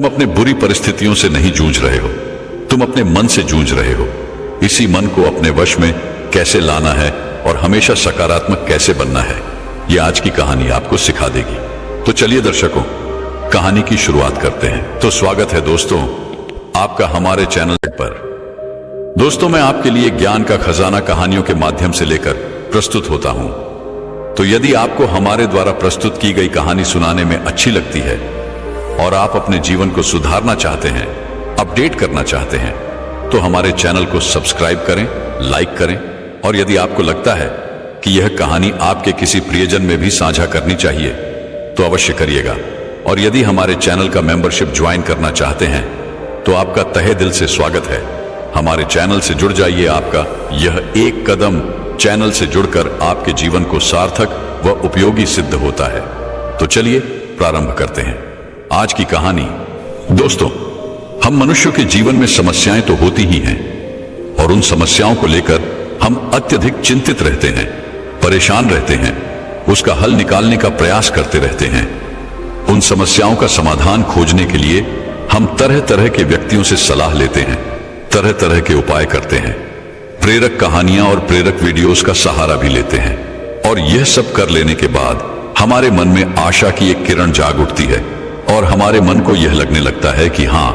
तुम अपने बुरी परिस्थितियों से नहीं जूझ रहे हो, तुम अपने मन से जूझ रहे हो। इसी मन को अपने वश में कैसे लाना है और हमेशा सकारात्मक कैसे बनना है, यह आज की कहानी आपको सिखा देगी। तो चलिए दर्शकों, कहानी की शुरुआत करते हैं। तो स्वागत है दोस्तों आपका हमारे चैनल पर। दोस्तों, मैं आपके लिए ज्ञान का खजाना कहानियों के माध्यम से लेकर प्रस्तुत होता हूं। तो यदि आपको हमारे द्वारा प्रस्तुत की गई कहानी सुनाने में अच्छी लगती है और आप अपने जीवन को सुधारना चाहते हैं, अपडेट करना चाहते हैं, तो हमारे चैनल को सब्सक्राइब करें, लाइक करें। और यदि आपको लगता है कि यह कहानी आपके किसी प्रियजन में भी साझा करनी चाहिए तो अवश्य करिएगा। और यदि हमारे चैनल का मेंबरशिप ज्वाइन करना चाहते हैं तो आपका तहे दिल से स्वागत है। हमारे चैनल से जुड़ जाइए। आपका यह एक कदम चैनल से जुड़कर आपके जीवन को सार्थक व उपयोगी सिद्ध होता है। तो चलिए प्रारंभ करते हैं आज की कहानी। दोस्तों, हम मनुष्यों के जीवन में समस्याएं तो होती ही हैं और उन समस्याओं को लेकर हम अत्यधिक चिंतित रहते हैं, परेशान रहते हैं, उसका हल निकालने का प्रयास करते रहते हैं। उन समस्याओं का समाधान खोजने के लिए हम तरह तरह के व्यक्तियों से सलाह लेते हैं, तरह तरह के उपाय करते हैं, प्रेरक कहानियां और प्रेरक वीडियोस का सहारा भी लेते हैं। और यह सब कर लेने के बाद हमारे मन में आशा की एक किरण जाग उठती है और हमारे मन को यह लगने लगता है कि हां,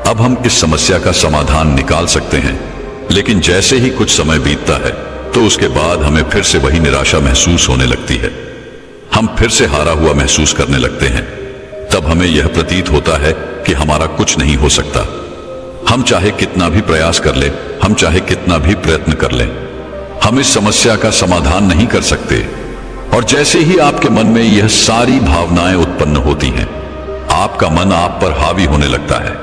अब हम इस समस्या का समाधान निकाल सकते हैं। लेकिन जैसे ही कुछ समय बीतता है तो उसके बाद हमें फिर से वही निराशा महसूस होने लगती है। हम फिर से हारा हुआ महसूस करने लगते हैं। तब हमें यह प्रतीत होता है कि हमारा कुछ नहीं हो सकता। हम चाहे कितना भी प्रयास कर लें, हम चाहे कितना भी प्रयत्न कर लें, हम इस समस्या का समाधान नहीं कर सकते। और जैसे ही आपके मन में यह सारी भावनाएं उत्पन्न होती हैं, आपका मन आप पर हावी होने लगता है,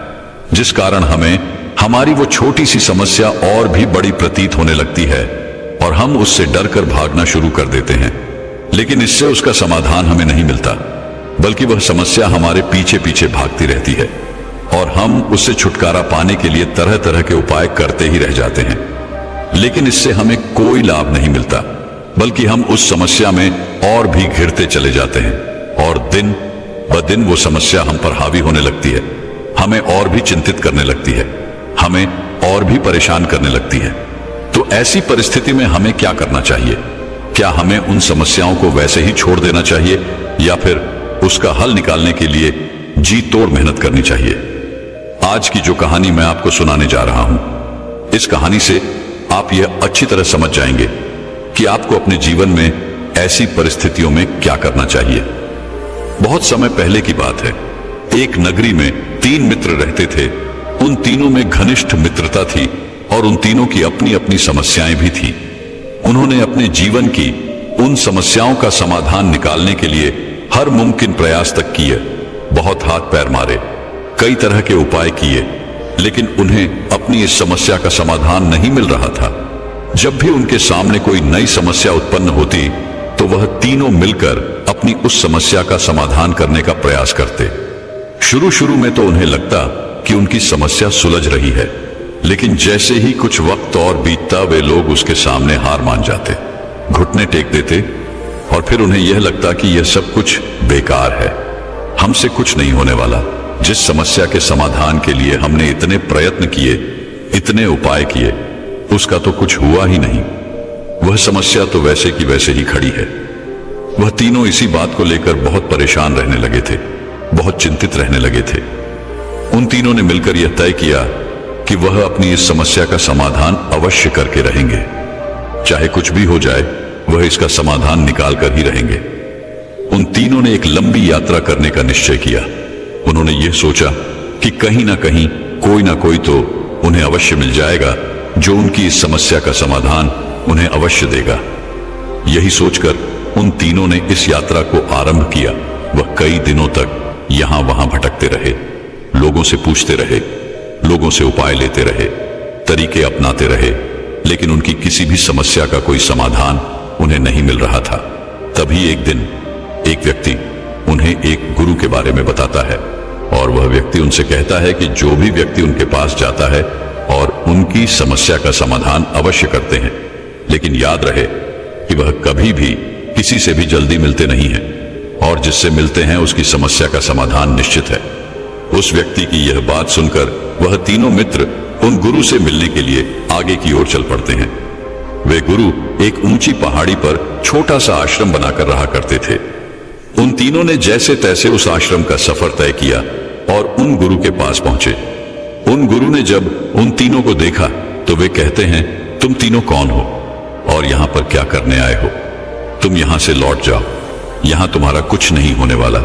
जिस कारण हमें हमारी वो छोटी सी समस्या और भी बड़ी प्रतीत होने लगती है और हम उससे डरकर भागना शुरू कर देते हैं। लेकिन इससे उसका समाधान हमें नहीं मिलता, बल्कि वह समस्या हमारे पीछे पीछे भागती रहती है और हम उससे छुटकारा पाने के लिए तरह तरह के उपाय करते ही रह जाते हैं। लेकिन इससे हमें कोई लाभ नहीं मिलता, बल्कि हम उस समस्या में और भी घिरते चले जाते हैं और दिन ब दिन वो समस्या हम पर हावी होने लगती है, हमें और भी चिंतित करने लगती है, हमें और भी परेशान करने लगती है। तो ऐसी परिस्थिति में हमें क्या करना चाहिए? क्या हमें उन समस्याओं को वैसे ही छोड़ देना चाहिए या फिर उसका हल निकालने के लिए जी तोड़ मेहनत करनी चाहिए? आज की जो कहानी मैं आपको सुनाने जा रहा हूं, इस कहानी से आप यह अच्छी तरह समझ जाएंगे कि आपको अपने जीवन में ऐसी परिस्थितियों में क्या करना चाहिए। बहुत समय पहले की बात है। एक नगरी में 3 मित्र रहते थे। उन तीनों में घनिष्ठ मित्रता थी और उन तीनों की अपनी अपनी समस्याएं भी थी। उन्होंने अपने जीवन की उन समस्याओं का समाधान निकालने के लिए हर मुमकिन प्रयास तक किए, बहुत हाथ पैर मारे, कई तरह के उपाय किए, लेकिन उन्हें अपनी इस समस्या का समाधान नहीं मिल रहा था। जब भी उनके सामने कोई नई समस्या उत्पन्न होती तो वह तीनों मिलकर अपनी उस समस्या का समाधान करने का प्रयास करते। शुरू शुरू में तो उन्हें लगता कि उनकी समस्या सुलझ रही है, लेकिन जैसे ही कुछ वक्त और बीतता वे लोग उसके सामने हार मान जाते, घुटने टेक देते और फिर उन्हें यह लगता कि यह सब कुछ बेकार है, हमसे कुछ नहीं होने वाला। जिस समस्या के समाधान के लिए हमने इतने प्रयत्न किए, इतने उपाय किए, उसका तो कुछ हुआ ही नहीं। वह समस्या तो वैसे की वैसे ही खड़ी है। वह तीनों इसी बात को लेकर बहुत परेशान रहने लगे थे, बहुत चिंतित रहने लगे थे। उन तीनों ने मिलकर यह तय किया कि वह अपनी इस समस्या का समाधान अवश्य करके रहेंगे। चाहे कुछ भी हो जाए, वह इसका समाधान निकाल कर ही रहेंगे। उन तीनों ने एक लंबी यात्रा करने का निश्चय किया। उन्होंने यह सोचा कि कहीं ना कहीं कोई ना कोई तो उन्हें अवश्य मिल जाएगा जो उनकी इस समस्या का समाधान उन्हें अवश्य देगा। यही सोचकर उन तीनों ने इस यात्रा को आरंभ किया। वह कई दिनों तक यहां वहां भटकते रहे, लोगों से पूछते रहे, लोगों से उपाय लेते रहे, तरीके अपनाते रहे, लेकिन उनकी किसी भी समस्या का कोई समाधान उन्हें नहीं मिल रहा था। तभी एक दिन एक व्यक्ति उन्हें एक गुरु के बारे में बताता है और वह व्यक्ति उनसे कहता है कि जो भी व्यक्ति उनके पास जाता है और उनकी समस्या का समाधान अवश्य करते हैं, लेकिन याद रहे कि वह कभी भी किसी से भी जल्दी मिलते नहीं हैं और जिससे मिलते हैं उसकी समस्या का समाधान निश्चित है। उस व्यक्ति की यह बात सुनकर वह तीनों मित्र उन गुरु से मिलने के लिए आगे की ओर चल पड़ते हैं। वे गुरु एक ऊंची पहाड़ी पर छोटा सा आश्रम बनाकर रहा करते थे। उन तीनों ने जैसे तैसे उस आश्रम का सफर तय किया और उन गुरु के पास पहुंचे। उन गुरु ने जब उन तीनों को देखा तो वे कहते हैं, तुम तीनों कौन हो और यहां पर क्या करने आए हो? तुम यहां से लौट जाओ, यहां तुम्हारा कुछ नहीं होने वाला।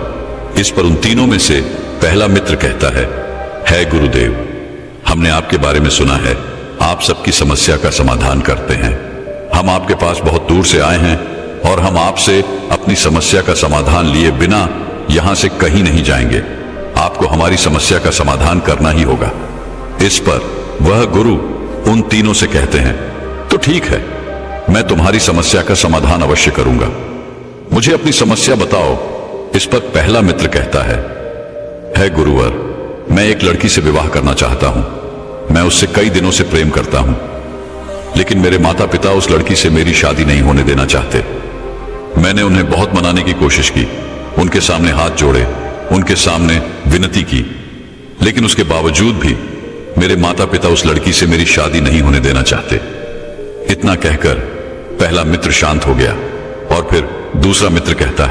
इस पर उन तीनों में से पहला मित्र कहता है गुरुदेव, हमने आपके बारे में सुना है, आप सबकी समस्या का समाधान करते हैं। हम आपके पास बहुत दूर से आए हैं और हम आपसे अपनी समस्या का समाधान लिए बिना यहां से कहीं नहीं जाएंगे। आपको हमारी समस्या का समाधान करना ही होगा। इस पर वह गुरु उन तीनों से कहते हैं, तो ठीक है, मैं तुम्हारी समस्या का समाधान अवश्य करूंगा। मुझे अपनी समस्या बताओ। इस पर पहला मित्र कहता है गुरुवर, मैं एक लड़की से विवाह करना चाहता हूं। मैं उससे कई दिनों से प्रेम करता हूं, लेकिन मेरे माता पिता उस लड़की से मेरी शादी नहीं होने देना चाहते। मैंने उन्हें बहुत मनाने की कोशिश की, उनके सामने हाथ जोड़े, उनके सामने विनती की, लेकिन उसके बावजूद भी मेरे माता पिता उस लड़की से मेरी शादी नहीं होने देना चाहते। इतना कहकर पहला मित्र शांत हो गया और फिर दूसरा मित्र कहता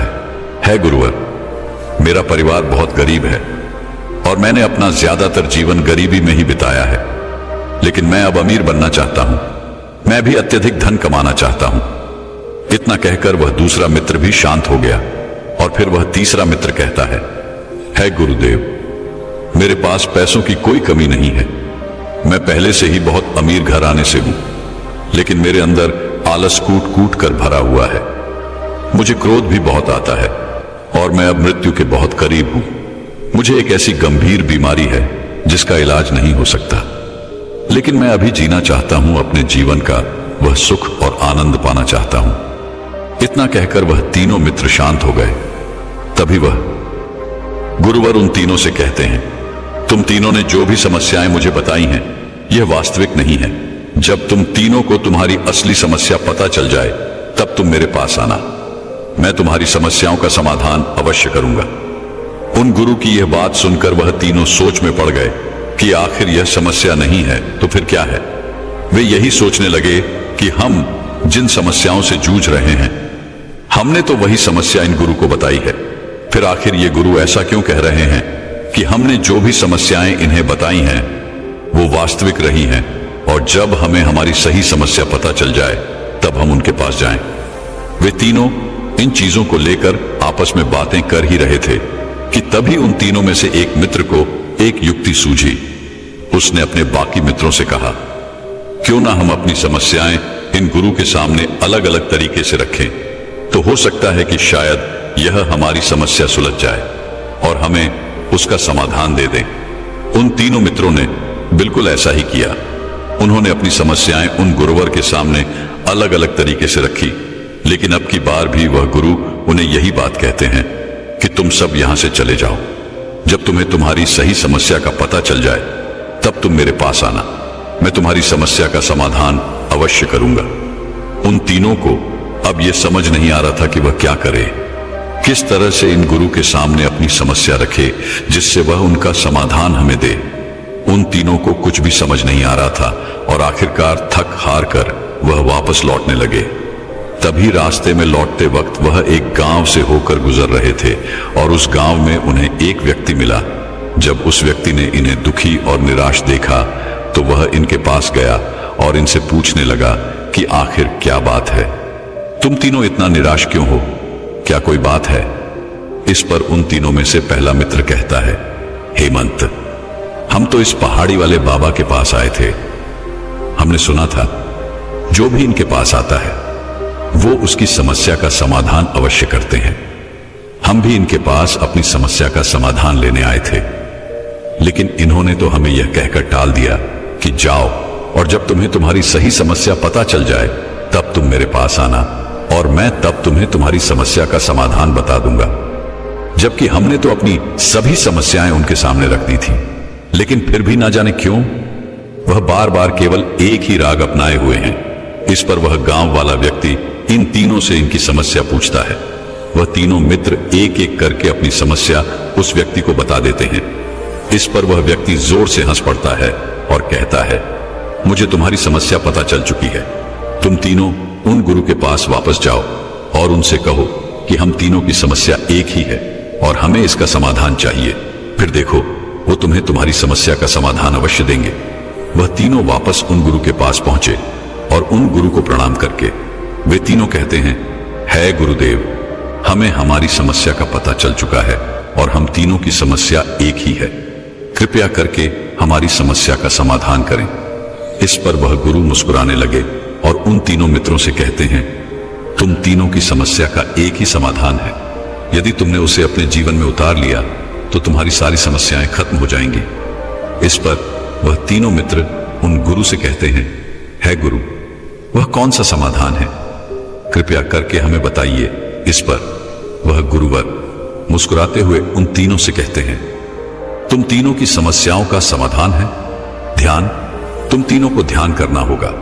है गुरुवर, मेरा परिवार बहुत गरीब है और मैंने अपना ज्यादातर जीवन गरीबी में ही बिताया है, लेकिन मैं अब अमीर बनना चाहता हूं। मैं भी अत्यधिक धन कमाना चाहता हूं। इतना कहकर वह दूसरा मित्र भी शांत हो गया और फिर वह तीसरा मित्र कहता है गुरुदेव, मेरे पास पैसों की कोई कमी नहीं है। मैं पहले से ही बहुत अमीर घराने से हूं, लेकिन मेरे अंदर आलस कूट कूट कर भरा हुआ है। मुझे क्रोध भी बहुत आता है और मैं अब मृत्यु के बहुत करीब हूं। मुझे एक ऐसी गंभीर बीमारी है जिसका इलाज नहीं हो सकता, लेकिन मैं अभी जीना चाहता हूं। अपने जीवन का वह सुख और आनंद पाना चाहता हूं। इतना कहकर वह तीनों मित्र शांत हो गए। तभी वह गुरुवर उन तीनों से कहते हैं, तुम तीनों ने जो भी समस्याएं मुझे बताई हैं, यह वास्तविक नहीं है। जब तुम तीनों को तुम्हारी असली समस्या पता चल जाए, तब तुम मेरे पास आना। मैं तुम्हारी समस्याओं का समाधान अवश्य करूंगा। उन गुरु की यह बात सुनकर वह तीनों सोच में पड़ गए कि आखिर यह समस्या नहीं है तो फिर क्या है। वे यही सोचने लगे कि हम जिन समस्याओं से जूझ रहे हैं, हमने तो वही समस्या इन गुरु को बताई है। फिर आखिर ये गुरु ऐसा क्यों कह रहे हैं कि हमने जो भी समस्याएं इन्हें बताई हैं वो वास्तविक रही हैं, और जब हमें हमारी सही समस्या पता चल जाए तब हम उनके पास जाएं। वे तीनों इन चीजों को लेकर आपस में बातें कर ही रहे थे कि तभी उन तीनों में से एक मित्र को एक युक्ति सूझी। उसने अपने बाकी मित्रों से कहा, क्यों ना हम अपनी समस्याएं इन गुरु के सामने अलग अलग तरीके से रखें, तो हो सकता है कि शायद यह हमारी समस्या सुलझ जाए और हमें उसका समाधान दे दें। उन तीनों मित्रों ने बिल्कुल ऐसा ही किया। उन्होंने अपनी समस्याएं उन गुरुवर के सामने अलग अलग तरीके से रखी, लेकिन अब की बार भी वह गुरु उन्हें यही बात कहते हैं कि तुम सब यहां से चले जाओ। जब तुम्हें तुम्हारी सही समस्या का पता चल जाए तब तुम मेरे पास आना। मैं तुम्हारी समस्या का समाधान अवश्य करूंगा। उन तीनों को अब यह समझ नहीं आ रहा था कि वह क्या करे, किस तरह से इन गुरु के सामने अपनी समस्या रखे जिससे वह उनका समाधान हमें दे। उन तीनों को कुछ भी समझ नहीं आ रहा था और आखिरकार थक हार कर वह वापस लौटने लगे। तभी रास्ते में लौटते वक्त वह एक गांव से होकर गुजर रहे थे और उस गांव में उन्हें एक व्यक्ति मिला। जब उस व्यक्ति ने इन्हें दुखी और निराश देखा तो वह इनके पास गया और इनसे पूछने लगा कि आखिर क्या बात है, तुम तीनों इतना निराश क्यों हो, क्या कोई बात है? इस पर उन तीनों में से पहला मित्र कहता है, हेमंत, हम तो इस पहाड़ी वाले बाबा के पास आए थे। हमने सुना था जो भी इनके पास आता है वो उसकी समस्या का समाधान अवश्य करते हैं। हम भी इनके पास अपनी समस्या का समाधान लेने आए थे, लेकिन इन्होंने तो हमें यह कहकर टाल दिया कि जाओ और जब तुम्हें तुम्हारी सही समस्या पता चल जाए तब तुम मेरे पास आना और मैं तब तुम्हें तुम्हारी समस्या का समाधान बता दूंगा। जबकि हमने तो अपनी सभी समस्याएं उनके सामने रख दी थी, लेकिन फिर भी ना जाने क्यों वह बार बार केवल एक ही राग अपनाए हुए हैं। इस पर वह गांव वाला व्यक्ति इन तीनों से इनकी समस्या पूछता है। वह तीनों मित्र एक एक करके अपनी समस्या उस व्यक्ति को बता देते हैं। इस पर वह व्यक्ति जोर से हंस पड़ता है और कहता है, मुझे तुम्हारी समस्या पता चल चुकी है। तुम तीनों उन गुरु के पास वापस जाओ और उनसे कहो कि हम तीनों की समस्या एक ही है और हमें इसका समाधान चाहिए। फिर देखो, वो तुम्हें तुम्हारी समस्या का समाधान अवश्य देंगे। वह तीनों वापस उन गुरु के पास पहुंचे और उन गुरु को प्रणाम करके वे तीनों कहते हैं, है गुरुदेव, हमें हमारी समस्या का पता चल चुका है और हम तीनों की समस्या एक ही है। कृपया करके हमारी समस्या का समाधान करें। इस पर वह गुरु मुस्कुराने लगे और उन तीनों मित्रों से कहते हैं, तुम तीनों की समस्या का एक ही समाधान है। यदि तुमने उसे अपने जीवन में उतार लिया तो तुम्हारी सारी समस्याएं खत्म हो जाएंगी। इस पर वह तीनों मित्र उन गुरु से कहते हैं, है गुरु, वह कौन सा समाधान है? कृपया करके हमें बताइए। इस पर वह गुरुवर मुस्कुराते हुए उन तीनों से कहते हैं, तुम तीनों की समस्याओं का समाधान है ध्यान। तुम तीनों को ध्यान करना होगा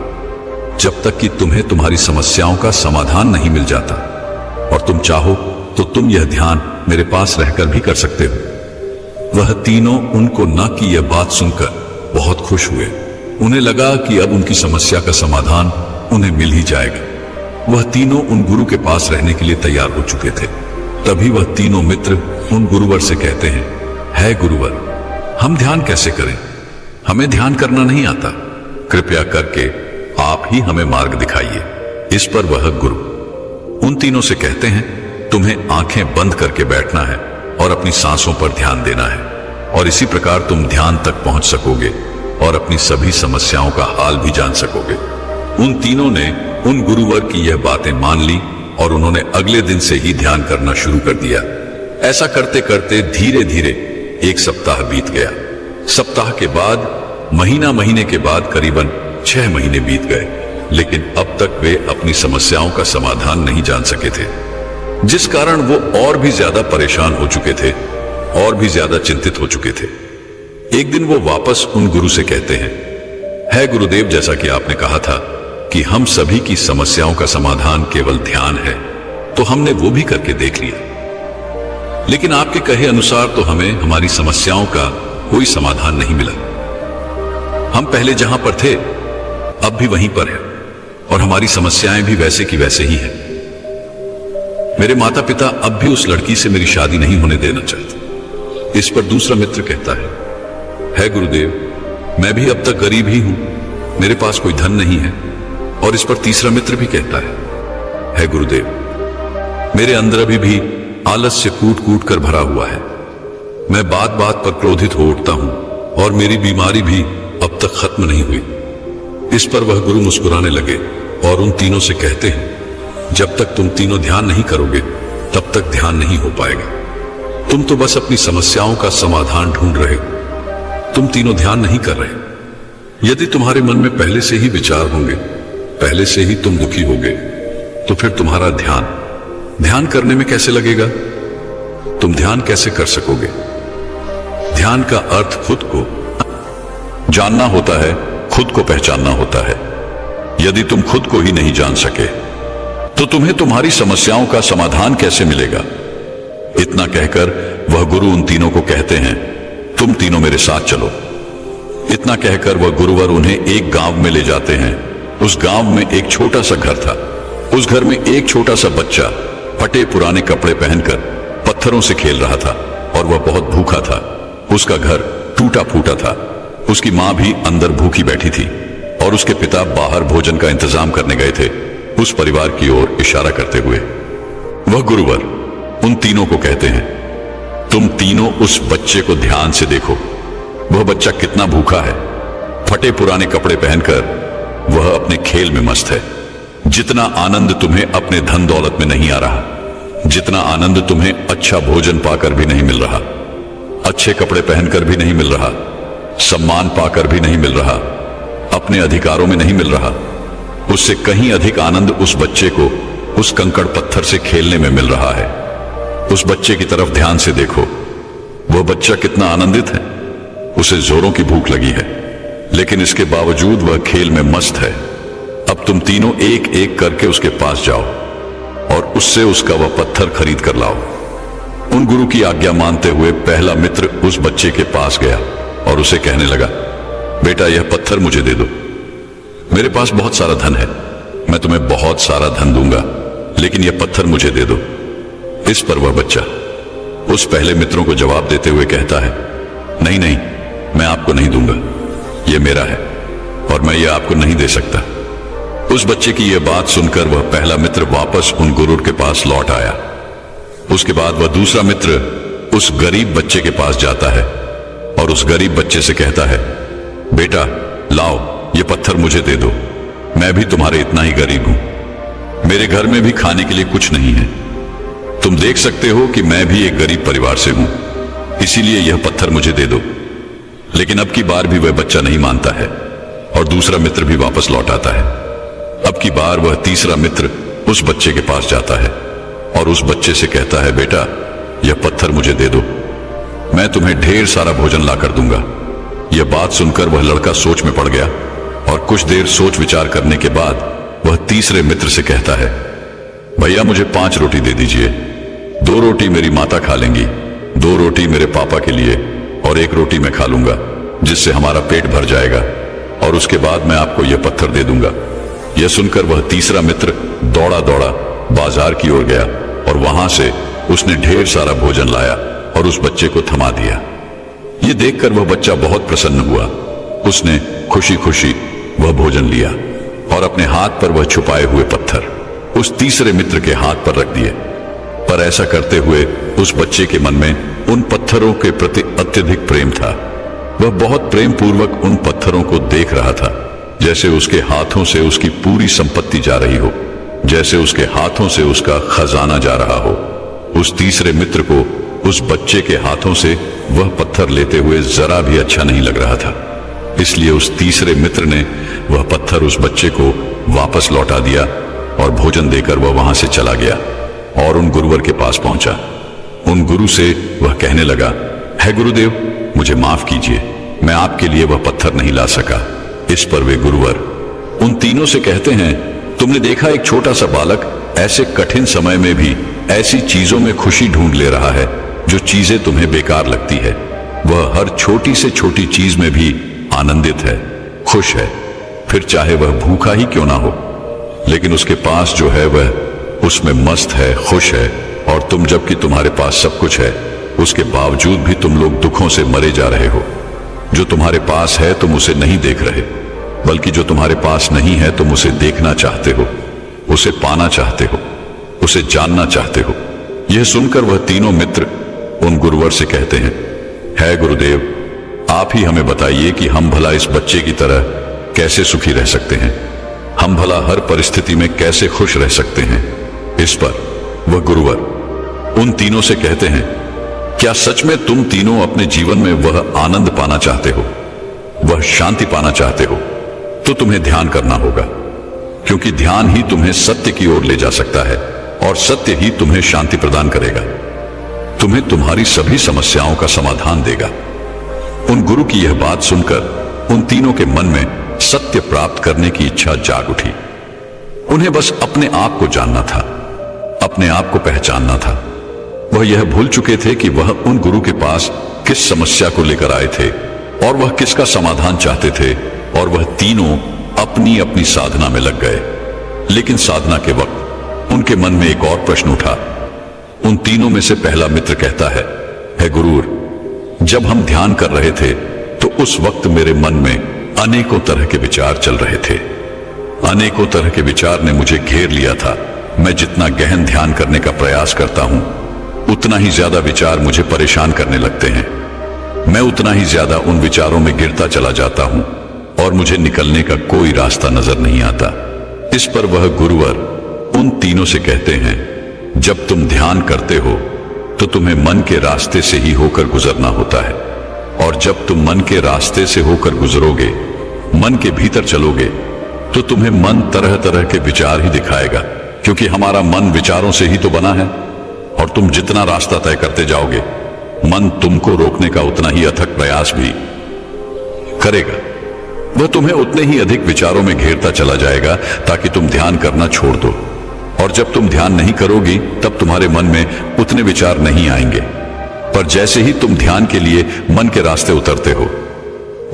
जब तक कि तुम्हें तुम्हारी समस्याओं का समाधान नहीं मिल जाता, और तुम चाहो तो तुम यह ध्यान मेरे पास रहकर भी कर सकते हो। वह तीनों उनको न की यह बात सुनकर बहुत खुश हुए। उन्हें लगा कि अब उनकी समस्या का समाधान उन्हें मिल ही जाएगा। वह तीनों उन गुरु के पास रहने के लिए तैयार हो चुके थे। तभी वह तीनों मित्र उन गुरुवर से कहते हैं, है गुरुवर, हम ध्यान कैसे करें? हमें ध्यान करना नहीं आता। कृपया करके आप ही हमें मार्ग दिखाइए। इस पर वह गुरु उन तीनों से कहते हैं, तुम्हें आंखें बंद करके बैठना है और अपनी सांसों पर ध्यान देना है, और इसी प्रकार तुम ध्यान तक पहुंच सकोगे और अपनी सभी समस्याओं का हाल भी जान सकोगे। उन तीनों ने उन गुरुवर की यह बातें मान ली और उन्होंने अगले दिन से ही ध्यान करना शुरू कर दिया। ऐसा करते करते धीरे धीरे एक सप्ताह बीत गया। सप्ताह के बाद महीने के बाद करीबन 6 महीने बीत गए, लेकिन अब तक वे अपनी समस्याओं का समाधान नहीं जान सके थे, जिस कारण वो और भी ज्यादा परेशान हो चुके थे और भी ज्यादा चिंतित हो चुके थे। एक दिन वो वापस उन गुरु से कहते हैं, है गुरुदेव, जैसा कि आपने कहा था कि हम सभी की समस्याओं का समाधान केवल ध्यान है, तो हमने वो भी करके देख लिया, लेकिन आपके कहे अनुसार तो हमें हमारी समस्याओं का कोई समाधान नहीं मिला। हम पहले जहां पर थे अब भी वहीं पर हैं और हमारी समस्याएं भी वैसे की वैसे ही हैं। मेरे माता पिता अब भी उस लड़की से मेरी शादी नहीं होने देना चाहते। इस पर दूसरा मित्र कहता है गुरुदेव, मैं भी अब तक गरीब ही हूं, मेरे पास कोई धन नहीं है। और इस पर तीसरा मित्र भी कहता है गुरुदेव, मेरे अंदर अभी भी आलस्य कूट कूट कर भरा हुआ है। मैं बात बात पर क्रोधित हो उठता हूं और मेरी बीमारी भी अब तक खत्म नहीं हुई। इस पर वह गुरु मुस्कुराने लगे और उन तीनों से कहते हैं, जब तक तुम तीनों ध्यान नहीं करोगे तब तक ध्यान नहीं हो पाएगा। तुम तो बस अपनी समस्याओं का समाधान ढूंढ रहे हो, तुम तीनों ध्यान नहीं कर रहे। यदि तुम्हारे मन में पहले से ही विचार होंगे, पहले से ही तुम दुखी होगे, तो फिर तुम्हारा ध्यान करने में कैसे लगेगा? तुम ध्यान कैसे कर सकोगे? ध्यान का अर्थ खुद को जानना होता है, खुद को पहचानना होता है। यदि तुम खुद को ही नहीं जान सके तो तुम्हें तुम्हारी समस्याओं का समाधान कैसे मिलेगा? इतना कहकर वह गुरु उन तीनों को कहते हैं, तुम तीनों मेरे साथ चलो। इतना कहकर वह गुरुवर उन्हें एक गांव में ले जाते हैं। उस गांव में एक छोटा सा घर था। उस घर में एक छोटा सा बच्चा फटे पुराने कपड़े पहनकर पत्थरों से खेल रहा था और वह बहुत भूखा था। उसका घर टूटा फूटा था। उसकी मां भी अंदर भूखी बैठी थी और उसके पिता बाहर भोजन का इंतजाम करने गए थे, उस परिवार की ओर इशारा करते हुए। वह गुरुवर उन तीनों को कहते हैं, तुम तीनों उस बच्चे को ध्यान से देखो। वह बच्चा कितना भूखा है। फटे पुराने कपड़े पहनकर वह अपने खेल में मस्त है। जितना आनंद तुम्हें अपने धन दौलत में नहीं आ रहा, जितना आनंद तुम्हें अच्छा भोजन पाकर भी नहीं मिल रहा, अच्छे कपड़े पहनकर भी नहीं मिल रहा, सम्मान पाकर भी नहीं मिल रहा, अपने अधिकारों में नहीं मिल रहा, उससे कहीं अधिक आनंद उस बच्चे को उस कंकड़ पत्थर से खेलने में मिल रहा है। उस बच्चे की तरफ ध्यान से देखो। वह बच्चा कितना आनंदित है। उसे जोरों की भूख लगी है, लेकिन इसके बावजूद वह खेल में मस्त है। अब तुम तीनों एक एक करके उसके पास जाओ और उससे उसका वह पत्थर खरीद कर लाओ। उन गुरु की आज्ञा मानते हुए पहला मित्र उस बच्चे के पास गया और उसे कहने लगा, बेटा यह पत्थर मुझे दे दो। मेरे पास बहुत सारा धन है, मैं तुम्हें बहुत सारा धन दूंगा, लेकिन यह पत्थर मुझे दे दो। इस पर वह बच्चा उस पहले मित्रों को जवाब देते हुए कहता है, नहीं नहीं, मैं आपको नहीं दूंगा, यह मेरा है और मैं यह आपको नहीं दे सकता। उस बच्चे की यह बात सुनकर वह पहला मित्र वापस उन गुरु के पास लौट आया। उसके बाद वह दूसरा मित्र उस गरीब बच्चे के पास जाता है और उस गरीब बच्चे से कहता है, बेटा लाओ, यह पत्थर मुझे दे दो, मैं भी तुम्हारे इतना ही गरीब हूं, मेरे घर में भी खाने के लिए कुछ नहीं है, तुम देख सकते हो कि मैं भी एक गरीब परिवार से हूं, इसीलिए यह पत्थर मुझे दे दो। लेकिन अब की बार भी वह बच्चा नहीं मानता है और दूसरा मित्र भी वापस लौट आता है। अब की बार वह तीसरा मित्र उस बच्चे के पास जाता है और उस बच्चे से कहता है, बेटा यह पत्थर मुझे दे दो, मैं तुम्हें ढेर सारा भोजन ला कर दूंगा। यह बात सुनकर वह लड़का सोच में पड़ गया और कुछ देर सोच विचार करने के बाद वह तीसरे मित्र से कहता है, भैया मुझे 5 रोटी दे दीजिए, 2 रोटी मेरी माता खा लेंगी, 2 रोटी मेरे पापा के लिए और 1 रोटी मैं खा लूंगा, जिससे हमारा पेट भर जाएगा और उसके बाद मैं आपको यह पत्थर दे दूंगा। यह सुनकर वह तीसरा मित्र दौड़ा दौड़ा बाजार की ओर गया और वहां से उसने ढेर सारा भोजन लाया और उस बच्चे को थमा दिया। यह देखकर वह बच्चा बहुत प्रसन्न हुआ। उसने खुशी खुशी वह भोजन लिया और अपने हाथ पर वह छुपाए हुए पत्थर उस तीसरे मित्र के हाथ पर रख दिए। पर ऐसा करते हुए उस बच्चे के मन में उन पत्थरों के प्रति अत्यधिक प्रेम था। वह बहुत प्रेम पूर्वक उन पत्थरों को देख रहा था, जैसे उसके हाथों से उसकी पूरी संपत्ति जा रही हो, जैसे उसके हाथों से उसका खजाना जा रहा हो। उस तीसरे मित्र को उस बच्चे के हाथों से वह पत्थर लेते हुए जरा भी अच्छा नहीं लग रहा था, इसलिए उस तीसरे मित्र ने वह पत्थर उस बच्चे को वापस लौटा दिया और भोजन देकर वह वहां से चला गया और उन गुरुवर के पास पहुंचा। उन गुरु से वह कहने लगा, है गुरुदेव मुझे माफ कीजिए, मैं आपके लिए वह पत्थर नहीं ला सका। इस पर वे गुरुवर उन तीनों से कहते हैं, तुमने देखा एक छोटा सा बालक ऐसे कठिन समय में भी ऐसी चीजों में खुशी ढूंढ ले रहा है जो चीजें तुम्हें बेकार लगती है। वह हर छोटी से छोटी चीज में भी आनंदित है, खुश है, फिर चाहे वह भूखा ही क्यों ना हो, लेकिन उसके पास जो है वह उसमें मस्त है, खुश है। और तुम, जबकि तुम्हारे पास सब कुछ है, उसके बावजूद भी तुम लोग दुखों से मरे जा रहे हो। जो तुम्हारे पास है तुम उसे नहीं देख रहे, बल्कि जो तुम्हारे पास नहीं है तुम उसे देखना चाहते हो, उसे पाना चाहते हो, उसे जानना चाहते हो। यह सुनकर वह तीनों मित्र उन गुरुवर से कहते हैं, है गुरुदेव आप ही हमें बताइए कि हम भला इस बच्चे की तरह कैसे सुखी रह सकते हैं, हम भला हर परिस्थिति में कैसे खुश रह सकते हैं। इस पर वह गुरुवर उन तीनों से कहते हैं, क्या सच में तुम तीनों अपने जीवन में वह आनंद पाना चाहते हो, वह शांति पाना चाहते हो, तो तुम्हें ध्यान करना होगा, क्योंकि ध्यान ही तुम्हें सत्य की ओर ले जा सकता है और सत्य ही तुम्हें शांति प्रदान करेगा, तुम्हें तुम्हारी सभी समस्याओं का समाधान देगा। उन गुरु की यह बात सुनकर उन तीनों के मन में सत्य प्राप्त करने की इच्छा जाग उठी। उन्हें बस अपने आप को जानना था, अपने आप को पहचानना था। वह यह भूल चुके थे कि वह उन गुरु के पास किस समस्या को लेकर आए थे और वह किसका समाधान चाहते थे, और वह तीनों अपनी अपनी साधना में लग गए। लेकिन साधना के वक्त उनके मन में एक और प्रश्न उठा। उन तीनों में से पहला मित्र कहता है गुरुर, जब हम ध्यान कर रहे थे तो उस वक्त मेरे मन में अनेकों तरह के विचार चल रहे थे, अनेकों तरह के विचार ने मुझे घेर लिया था। मैं जितना गहन ध्यान करने का प्रयास करता हूं, उतना ही ज्यादा विचार मुझे परेशान करने लगते हैं। मैं उतना ही ज्यादा उन विचारों में गिरता चला जाता हूं और मुझे निकलने का कोई रास्ता नजर नहीं आता। इस पर वह गुरुवर उन तीनों से कहते हैं, जब तुम ध्यान करते हो तो तुम्हें मन के रास्ते से ही होकर गुजरना होता है, और जब तुम मन के रास्ते से होकर गुजरोगे, मन के भीतर चलोगे, तो तुम्हें मन तरह तरह के विचार ही दिखाएगा, क्योंकि हमारा मन विचारों से ही तो बना है। और तुम जितना रास्ता तय करते जाओगे, मन तुमको रोकने का उतना ही अथक प्रयास भी करेगा। वह तुम्हें उतने ही अधिक विचारों में घेरता चला जाएगा ताकि तुम ध्यान करना छोड़ दो। और जब तुम ध्यान नहीं करोगी तब तुम्हारे मन में उतने विचार नहीं आएंगे। पर जैसे ही तुम ध्यान के लिए मन के रास्ते उतरते हो,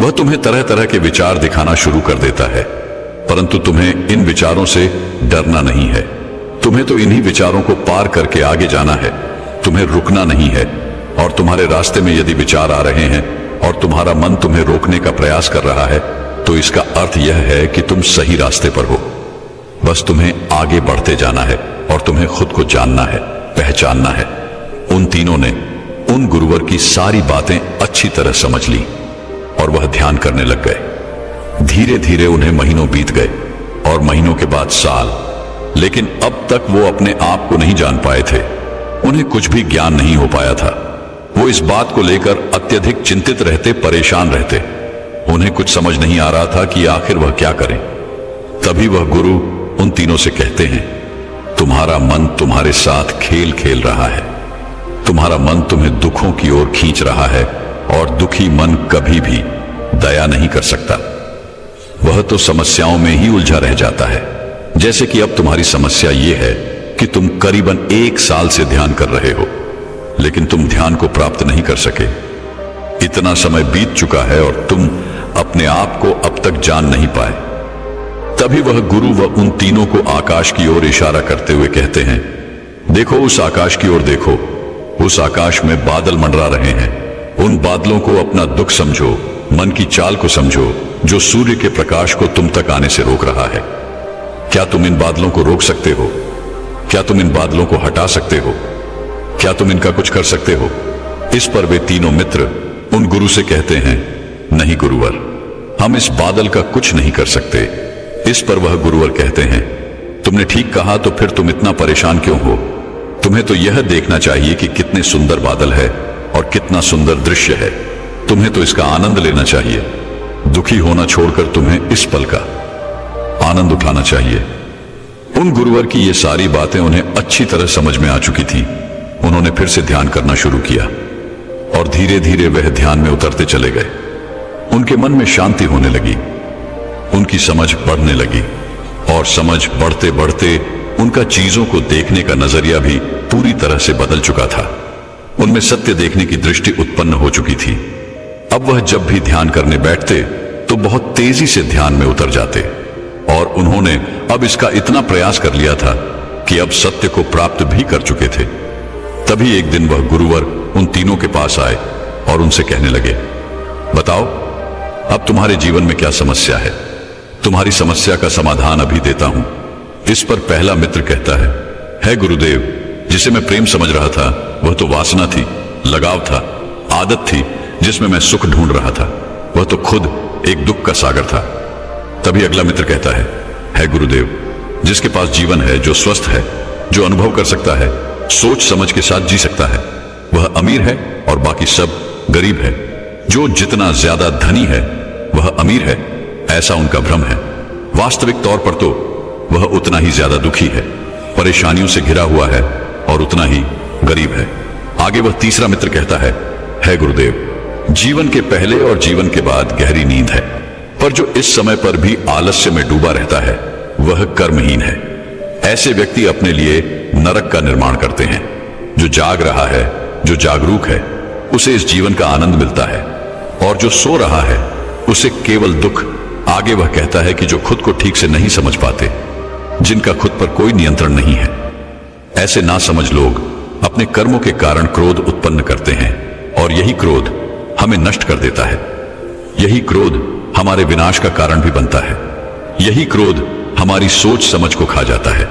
वह तुम्हें तरह तरह के विचार दिखाना शुरू कर देता है। परंतु तुम्हें इन विचारों से डरना नहीं है। तुम्हें तो इन्हीं विचारों को पार करके आगे जाना है। तुम्हें रुकना नहीं है। और तुम्हारे रास्ते में यदि विचार आ रहे हैं और तुम्हारा मन तुम्हें रोकने का प्रयास कर रहा है, तो इसका अर्थ यह है कि तुम सही रास्ते पर हो। बस तुम्हें आगे बढ़ते जाना है और तुम्हें खुद को जानना है, पहचानना है। उन तीनों ने उन गुरुवर की सारी बातें अच्छी तरह समझ ली और वह ध्यान करने लग गए। धीरे धीरे उन्हें महीनों बीत गए और महीनों के बाद साल। लेकिन अब तक वो अपने आप को नहीं जान पाए थे। उन्हें कुछ भी ज्ञान नहीं हो पाया था। वो इस बात को लेकर अत्यधिक चिंतित रहते, परेशान रहते। उन्हें कुछ समझ नहीं आ रहा था कि आखिर वह क्या करें। तभी वह गुरु उन तीनों से कहते हैं, तुम्हारा मन तुम्हारे साथ खेल खेल रहा है। तुम्हारा मन तुम्हें दुखों की ओर खींच रहा है और दुखी मन कभी भी दया नहीं कर सकता। वह तो समस्याओं में ही उलझा रह जाता है। जैसे कि अब तुम्हारी समस्या यह है कि तुम करीबन 1 साल से ध्यान कर रहे हो, लेकिन तुम ध्यान को प्राप्त नहीं कर सके। इतना समय बीत चुका है और तुम अपने आप को अब तक जान नहीं पाए। तभी वह गुरु व उन तीनों को आकाश की ओर इशारा करते हुए कहते हैं, देखो उस आकाश की ओर देखो। उस आकाश में बादल मंडरा रहे हैं। उन बादलों को अपना दुख समझो, मन की चाल को समझो, जो सूर्य के प्रकाश को तुम तक आने से रोक रहा है। क्या तुम इन बादलों को रोक सकते हो? क्या तुम इन बादलों को हटा सकते हो? क्या तुम इनका कुछ कर सकते हो? इस पर वे तीनों मित्र उन गुरु से कहते हैं, नहीं गुरुवर, हम इस बादल का कुछ नहीं कर सकते। इस पर वह गुरुवर कहते हैं, तुमने ठीक कहा, तो फिर तुम इतना परेशान क्यों हो? तुम्हें तो यह देखना चाहिए कि कितने सुंदर बादल है और कितना सुंदर दृश्य है। तुम्हें तो इसका आनंद लेना चाहिए। दुखी होना छोड़कर तुम्हें इस पल का आनंद उठाना चाहिए। उन गुरुवर की ये सारी बातें उन्हें अच्छी तरह समझ में आ चुकी थी। उन्होंने फिर से ध्यान करना शुरू किया और धीरे धीरे वह ध्यान में उतरते चले गए। उनके मन में शांति होने लगी। उनकी समझ बढ़ने लगी और समझ बढ़ते बढ़ते उनका चीजों को देखने का नजरिया भी पूरी तरह से बदल चुका था। उनमें सत्य देखने की दृष्टि उत्पन्न हो चुकी थी। अब वह जब भी ध्यान करने बैठते तो बहुत तेजी से ध्यान में उतर जाते और उन्होंने अब इसका इतना प्रयास कर लिया था कि अब सत्य को प्राप्त भी कर चुके थे। तभी एक दिन वह गुरुवर उन तीनों के पास आए और उनसे कहने लगे, बताओ अब तुम्हारे जीवन में क्या समस्या है? तुम्हारी समस्या का समाधान अभी देता हूं। इस पर पहला मित्र कहता है गुरुदेव, जिसे मैं प्रेम समझ रहा था वह तो वासना थी, लगाव था, आदत थी जिसमें मैं सुख ढूंढ रहा था। वह तो खुद एक दुख का सागर था। तभी अगला मित्र कहता है गुरुदेव, जिसके पास जीवन है, जो स्वस्थ है, जो अनुभव कर सकता है, सोच समझ के साथ जी सकता है, वह अमीर है और बाकी सब गरीब है। जो जितना ज्यादा धनी है वह अमीर है, ऐसा उनका भ्रम है। वास्तविक तौर पर तो वह उतना ही ज्यादा दुखी है, परेशानियों से घिरा हुआ है और उतना ही गरीब है। आगे वह तीसरा मित्र कहता है गुरुदेव, जीवन के पहले और जीवन के बाद गहरी नींद है, पर जो इस समय पर भी आलस्य में डूबा रहता है वह कर्महीन है। ऐसे व्यक्ति अपने लिए नरक का निर्माण करते हैं। जो जाग रहा है, जो जागरूक है, उसे इस जीवन का आनंद मिलता है, और जो सो रहा है उसे केवल दुख। आगे वह कहता है कि जो खुद को ठीक से नहीं समझ पाते, जिनका खुद पर कोई नियंत्रण नहीं है, ऐसे नासमझ लोग अपने कर्मों के कारण क्रोध उत्पन्न करते हैं और यही क्रोध हमें नष्ट कर देता है। यही क्रोध हमारे विनाश का कारण भी बनता है। यही क्रोध हमारी सोच समझ को खा जाता है।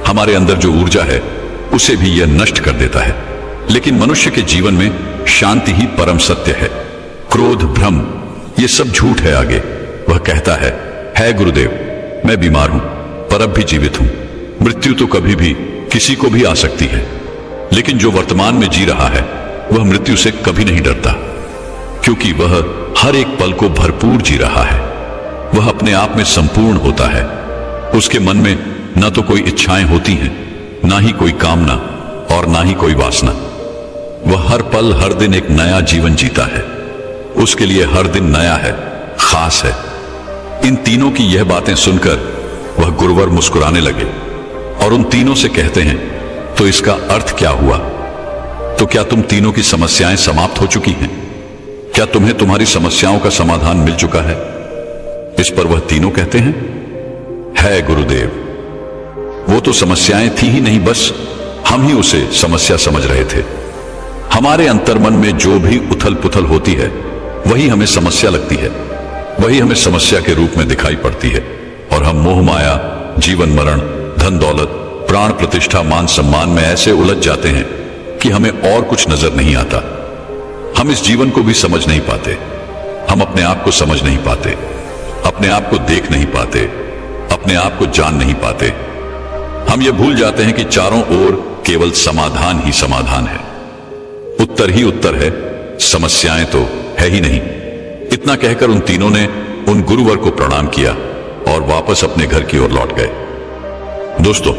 हमारे अंदर जो ऊर्जा है उसे भी यह नष्ट कर देता है। लेकिन मनुष्य के जीवन में शांति ही परम सत्य है। क्रोध, भ्रम, ये सब झूठ है। आगे वह कहता है गुरुदेव, मैं बीमार हूं पर अब भी जीवित हूं। मृत्यु तो कभी भी किसी को भी आ सकती है, लेकिन जो वर्तमान में जी रहा है वह मृत्यु से कभी नहीं डरता, क्योंकि वह हर एक पल को भरपूर जी रहा है। वह अपने आप में संपूर्ण होता है। उसके मन में न तो कोई इच्छाएं होती हैं, ना ही कोई कामना और ना ही कोई वासना। वह हर पल, हर दिन एक नया जीवन जीता है। उसके लिए हर दिन नया है, खास है। इन तीनों की यह बातें सुनकर वह गुरुवर मुस्कुराने लगे और उन तीनों से कहते हैं, तो इसका अर्थ क्या हुआ? तो क्या तुम तीनों की समस्याएं समाप्त हो चुकी हैं? क्या तुम्हें तुम्हारी समस्याओं का समाधान मिल चुका है? इस पर वह तीनों कहते हैं, है गुरुदेव, वो तो समस्याएं थी ही नहीं, बस हम ही उसे समस्या समझ रहे थे। हमारे अंतर्मन में जो भी उथल पुथल होती है वही हमें समस्या लगती है, वही हमें समस्या के रूप में दिखाई पड़ती है, और हम मोह माया, जीवन मरण, धन दौलत, प्राण प्रतिष्ठा, मान सम्मान में ऐसे उलझ जाते हैं कि हमें और कुछ नजर नहीं आता। हम इस जीवन को भी समझ नहीं पाते, हम अपने आप को समझ नहीं पाते, अपने आप को देख नहीं पाते, अपने आप को जान नहीं पाते। हम ये भूल जाते हैं कि चारों ओर केवल समाधान ही समाधान है, उत्तर ही उत्तर है, समस्याएं तो है ही नहीं। इतना कहकर उन तीनों ने उन गुरुवर को प्रणाम किया और वापस अपने घर की ओर लौट गए। दोस्तों,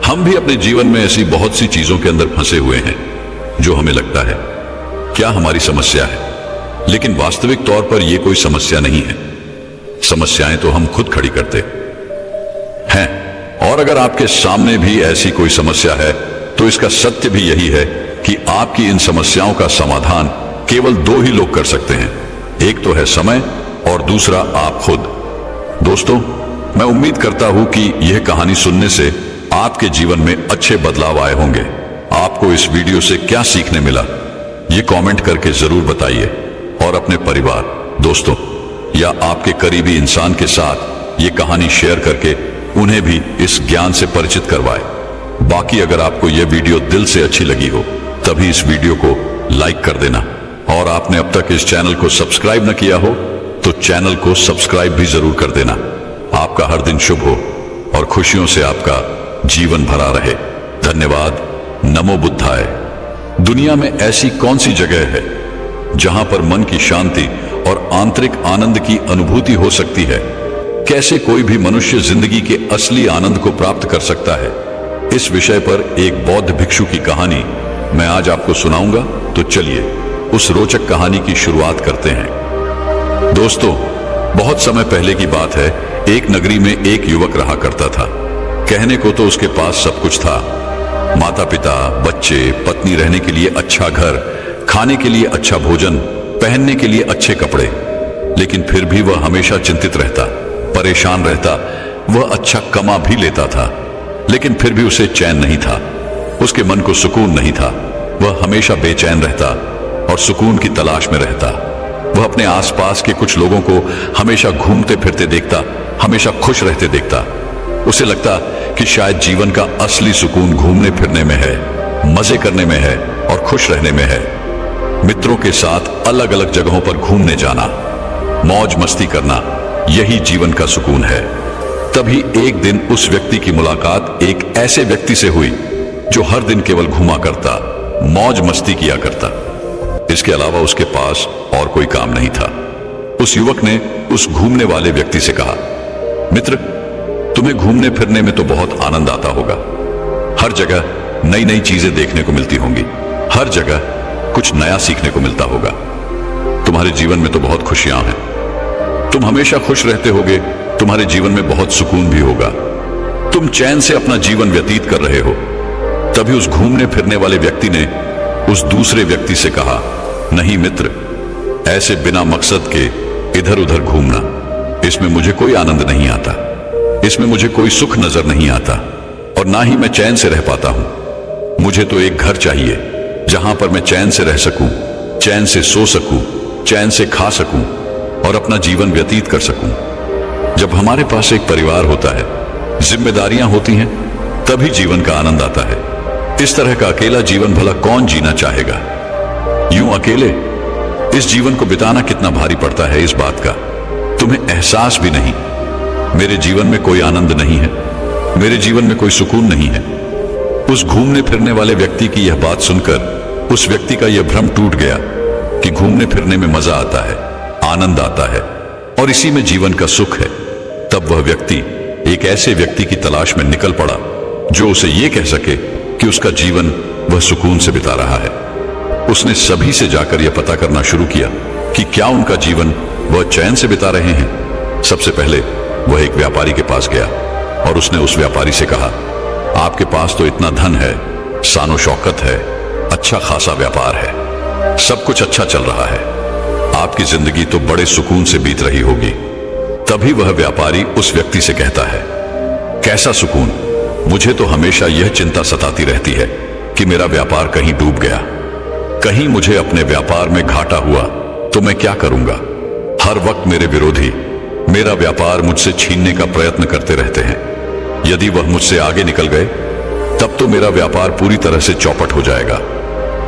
हम भी अपने जीवन में ऐसी बहुत सी चीजों के अंदर फंसे हुए हैं जो हमें लगता है क्या हमारी समस्या है, लेकिन वास्तविक तौर पर यह कोई समस्या नहीं है। समस्याएं तो हम खुद खड़ी करते हैं। और अगर आपके सामने भी ऐसी कोई समस्या है तो इसका सत्य भी यही है कि आपकी इन समस्याओं का समाधान केवल दो ही लोग कर सकते हैं, एक तो है समय और दूसरा आप खुद। दोस्तों, मैं उम्मीद करता हूं कि यह कहानी सुनने से आपके जीवन में अच्छे बदलाव आए होंगे। आपको इस वीडियो से क्या सीखने मिला, ये कमेंट करके जरूर बताइए, और अपने परिवार, दोस्तों या आपके करीबी इंसान के साथ ये कहानी शेयर करके उन्हें भी इस ज्ञान से परिचित करवाएं। बाकी अगर आपको यह वीडियो दिल से अच्छी लगी हो तभी इस वीडियो को लाइक कर देना, और आपने अब तक इस चैनल को सब्सक्राइब न किया हो तो चैनल को सब्सक्राइब भी जरूर कर देना। आपका हर दिन शुभ हो और खुशियों से आपका जीवन भरा रहे। धन्यवाद। नमो बुद्धाय। दुनिया में ऐसी कौन सी जगह है जहां पर मन की शांति और आंतरिक आनंद की अनुभूति हो सकती है? कैसे कोई भी मनुष्य जिंदगी के असली आनंद को प्राप्त कर सकता है? इस विषय पर एक बौद्ध भिक्षु की कहानी मैं आज आपको सुनाऊंगा, तो चलिए उस रोचक कहानी की शुरुआत करते हैं। दोस्तों, बहुत समय पहले की बात है, एक नगरी में एक युवक रहा करता था। कहने को तो उसके पास सब कुछ था, माता पिता, बच्चे, पत्नी, रहने के लिए अच्छा घर, खाने के लिए अच्छा भोजन, पहनने के लिए अच्छे कपड़े। लेकिन फिर भी वह हमेशा चिंतित रहता, परेशान रहता। वह अच्छा कमा भी लेता था, लेकिन फिर भी उसे चैन नहीं था, उसके मन को सुकून नहीं था। वह हमेशा बेचैन रहता और सुकून की तलाश में रहता। वह अपने आसपास के कुछ लोगों को हमेशा घूमते फिरते देखता, हमेशा खुश रहते देखता। उसे लगता कि शायद जीवन का असली सुकून घूमने फिरने में है, मजे करने में है और खुश रहने में है। मित्रों के साथ अलग अलग जगहों पर घूमने जाना, मौज मस्ती करना, यही जीवन का सुकून है। तभी एक दिन उस व्यक्ति की मुलाकात एक ऐसे व्यक्ति से हुई जो हर दिन केवल घूमा करता, मौज मस्ती किया करता। इसके अलावा उसके पास और कोई काम नहीं था। उस युवक ने उस घूमने वाले व्यक्ति से कहा, मित्र, तुम्हें घूमने फिरने में तो बहुत आनंद आता होगा। हर जगह नई नई चीजें देखने को मिलती होंगी, हर जगह कुछ नया सीखने को मिलता होगा। तुम्हारे जीवन में तो बहुत खुशियां हैं, तुम हमेशा खुश रहते होगे, तुम्हारे जीवन में बहुत सुकून भी होगा, तुम चैन से अपना जीवन व्यतीत कर रहे हो। तभी उस घूमने फिरने वाले व्यक्ति ने उस दूसरे व्यक्ति से कहा, नहीं मित्र, ऐसे बिना मकसद के इधर उधर घूमना, इसमें मुझे कोई आनंद नहीं आता, इसमें मुझे कोई सुख नजर नहीं आता, और ना ही मैं चैन से रह पाता हूं। मुझे तो एक घर चाहिए जहां पर मैं चैन से रह सकूं, चैन से सो सकूं, चैन से खा सकूं और अपना जीवन व्यतीत कर सकूं। जब हमारे पास एक परिवार होता है, जिम्मेदारियां होती हैं, तभी जीवन का आनंद आता है। इस तरह का अकेला जीवन भला कौन जीना चाहेगा? यूं अकेले इस जीवन को बिताना कितना भारी पड़ता है, इस बात का तुम्हें एहसास भी नहीं। मेरे जीवन में कोई आनंद नहीं है, मेरे जीवन में कोई सुकून नहीं है। उस घूमने फिरने वाले व्यक्ति की यह बात सुनकर उस व्यक्ति का यह भ्रम टूट गया कि घूमने फिरने में मजा आता है, आनंद आता है और इसी में जीवन का सुख है। तब वह व्यक्ति एक ऐसे व्यक्ति की तलाश में निकल पड़ा जो उसे यह कह सके कि उसका जीवन वह सुकून से बिता रहा है। उसने सभी से जाकर यह पता करना शुरू किया कि क्या उनका जीवन वह चैन से बिता रहे हैं। सबसे पहले वह एक व्यापारी के पास गया और उसने उस व्यापारी से कहा, आपके पास तो इतना धन है, शानो शौकत है, अच्छा खासा व्यापार है, सब कुछ अच्छा चल रहा है, आपकी जिंदगी तो बड़े सुकून से बीत रही होगी। तभी वह व्यापारी उस व्यक्ति से कहता है, कैसा सुकून? मुझे तो हमेशा यह चिंता सताती रहती है कि मेरा व्यापार कहीं डूब गया, कहीं मुझे अपने व्यापार में घाटा हुआ तो मैं क्या करूंगा। हर वक्त मेरे विरोधी मेरा व्यापार मुझसे छीनने का प्रयत्न करते रहते हैं। यदि वह मुझसे आगे निकल गए तब तो मेरा व्यापार पूरी तरह से चौपट हो जाएगा।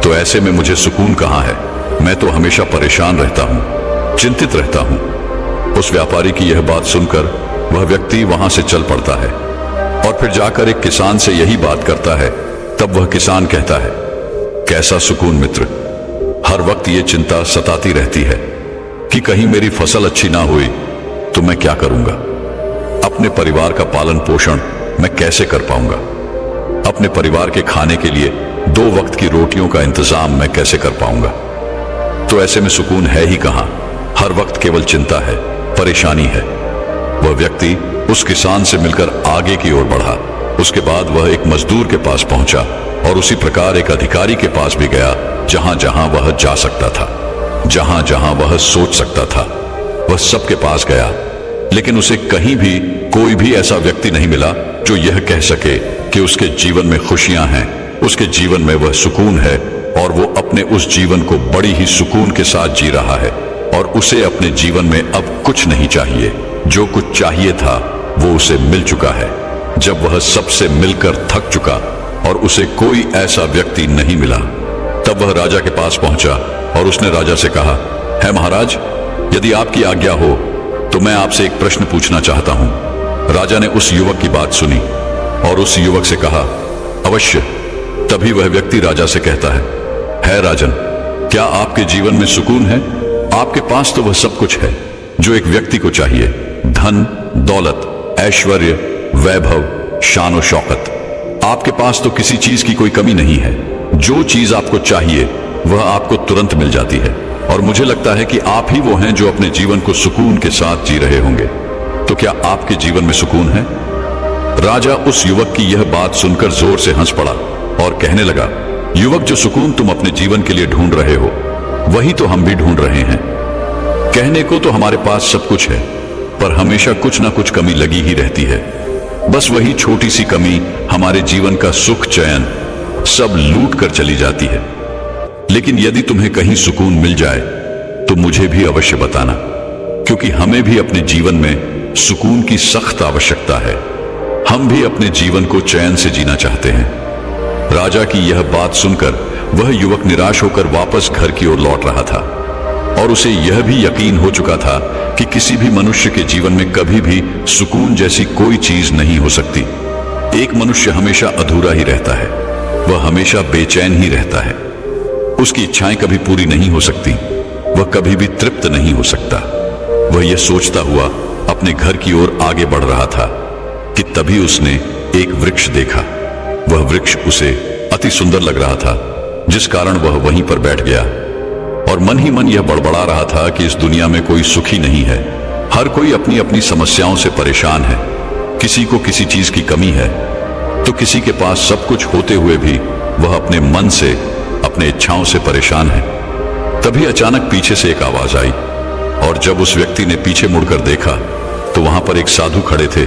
तो ऐसे में मुझे सुकून कहां है? मैं तो हमेशा परेशान रहता हूं, चिंतित रहता हूं। उस व्यापारी की यह बात सुनकर वह व्यक्ति वहां से चल पड़ता है और फिर जाकर एक किसान से यही बात करता है। तब वह किसान कहता है, कैसा सुकून मित्र, हर वक्त ये चिंता सताती रहती है कि कहीं मेरी फसल अच्छी ना हुई तो मैं क्या करूंगा। अपने परिवार का पालन पोषण मैं कैसे कर पाऊंगा। अपने परिवार के खाने के लिए 2 वक्त की रोटियों का इंतजाम मैं कैसे कर पाऊंगा। तो ऐसे में सुकून है ही कहां, हर वक्त केवल चिंता है, परेशानी है। वह व्यक्ति उस किसान से मिलकर आगे की ओर बढ़ा। उसके बाद वह एक मजदूर के पास पहुंचा और उसी प्रकार एक अधिकारी के पास भी गया। जहां जहां वह जा सकता था, जहां जहां वह सोच सकता था, वह सबके पास गया, लेकिन उसे कहीं भी कोई भी ऐसा व्यक्ति नहीं मिला जो यह कह सके कि उसके जीवन में खुशियां हैं, उसके जीवन में वह सुकून है और वो अपने उस जीवन को बड़ी ही सुकून के साथ जी रहा है और उसे अपने जीवन में अब कुछ नहीं चाहिए। जो कुछ चाहिए था वो उसे मिल चुका है। जब वह सबसे मिलकर थक चुका और उसे कोई ऐसा व्यक्ति नहीं मिला, तब वह राजा के पास पहुंचा और उसने राजा से कहा, है महाराज, यदि आपकी आज्ञा हो तो मैं आपसे एक प्रश्न पूछना चाहता हूं। राजा ने उस युवक की बात सुनी और उस युवक से कहा, अवश्य। तभी वह व्यक्ति राजा से कहता है राजन, क्या आपके जीवन में सुकून है? आपके पास तो वह सब कुछ है जो एक व्यक्ति को चाहिए, धन, दौलत, ऐश्वर्य, वैभव, शान और शौकत। आपके पास तो किसी चीज की कोई कमी नहीं है। जो चीज आपको चाहिए वह आपको तुरंत मिल जाती है और मुझे लगता है कि आप ही वो हैं जो अपने जीवन को सुकून के साथ जी रहे होंगे। तो क्या आपके जीवन में सुकून है? राजा उस युवक की यह बात सुनकर जोर से हंस पड़ा और कहने लगा, युवक, जो सुकून तुम अपने जीवन के लिए ढूंढ रहे हो वही तो हम भी ढूंढ रहे हैं। कहने को तो हमारे पास सब कुछ है, पर हमेशा कुछ ना कुछ कमी लगी ही रहती है। बस वही छोटी सी कमी हमारे जीवन का सुख चैन सब लूट कर चली जाती है। लेकिन यदि तुम्हें कहीं सुकून मिल जाए तो मुझे भी अवश्य बताना, क्योंकि हमें भी अपने जीवन में सुकून की सख्त आवश्यकता है। हम भी अपने जीवन को चैन से जीना चाहते हैं। राजा की यह बात सुनकर वह युवक निराश होकर वापस घर की ओर लौट रहा था और उसे यह भी यकीन हो चुका था कि किसी भी मनुष्य के जीवन में कभी भी सुकून जैसी कोई चीज नहीं हो सकती। एक मनुष्य हमेशा अधूरा ही रहता है, वह हमेशा बेचैन ही रहता है। उसकी इच्छाएं कभी पूरी नहीं हो सकती, वह कभी भी तृप्त नहीं हो सकता। वह यह सोचता हुआ अपने घर की ओर आगे बढ़ रहा था कि तभी उसने एक वृक्ष देखा। वह वृक्ष उसे अति सुंदर लग रहा था, जिस कारण वह वहीं पर बैठ गया और मन ही मन यह बड़बड़ा रहा था कि इस दुनिया में कोई सुखी नहीं है। हर कोई अपनी अपनी समस्याओं से परेशान है। किसी को किसी चीज की कमी है तो किसी के पास सब कुछ होते हुए भी वह अपने मन से, अपने इच्छाओं से परेशान है। तभी अचानक पीछे से एक आवाज आई और जब उस व्यक्ति ने पीछे मुड़कर देखा तो वहां पर एक साधु खड़े थे।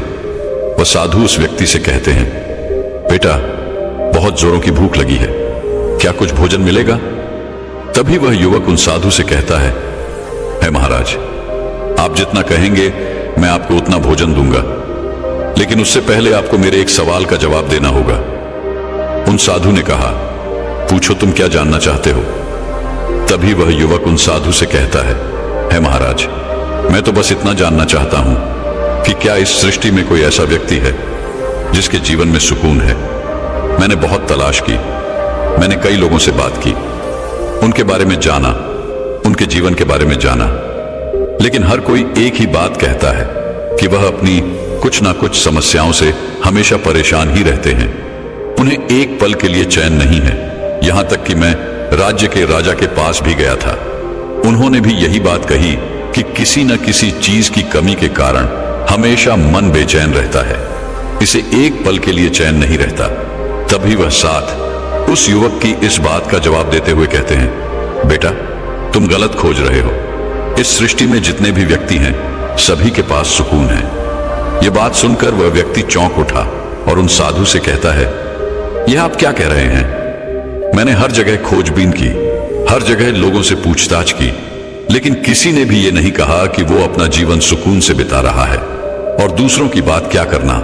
वह साधु उस व्यक्ति से कहते हैं, बेटा, बहुत जोरों की भूख लगी है, क्या कुछ भोजन मिलेगा? तभी वह युवक उन साधु से कहता है महाराज, आप जितना कहेंगे मैं आपको उतना भोजन दूंगा, लेकिन उससे पहले आपको मेरे एक सवाल का जवाब देना होगा। उन साधु ने कहा, पूछो, तुम क्या जानना चाहते हो? तभी वह युवक उन साधु से कहता है महाराज, मैं तो बस इतना जानना चाहता हूं कि क्या इस सृष्टि में कोई ऐसा व्यक्ति है जिसके जीवन में सुकून है? मैंने बहुत तलाश की, मैंने कई लोगों से बात की, उनके बारे में जाना, उनके जीवन के बारे में जाना, लेकिन हर कोई एक ही बात कहता है कि वह अपनी कुछ ना कुछ समस्याओं से हमेशा परेशान ही रहते हैं। उन्हें एक पल के लिए चैन नहीं है। यहां तक कि मैं राज्य के राजा के पास भी गया था, उन्होंने भी यही बात कही कि किसी न किसी चीज की कमी के कारण हमेशा मन बेचैन रहता है। इसे एक पल के लिए चैन नहीं रहता। तभी वह साथ उस युवक की इस बात का जवाब देते हुए कहते हैं, बेटा तुम गलत खोज रहे हो। इस सृष्टि में जितने भी व्यक्ति हैं सभी के पास सुकून है। यह बात सुनकर वह व्यक्ति चौंक उठा और उन साधु से कहता है, यह आप क्या कह रहे हैं? मैंने हर जगह खोजबीन की, हर जगह लोगों से पूछताछ की, लेकिन किसी ने भी यह नहीं कहा कि वो अपना जीवन सुकून से बिता रहा है। और दूसरों की बात क्या करना,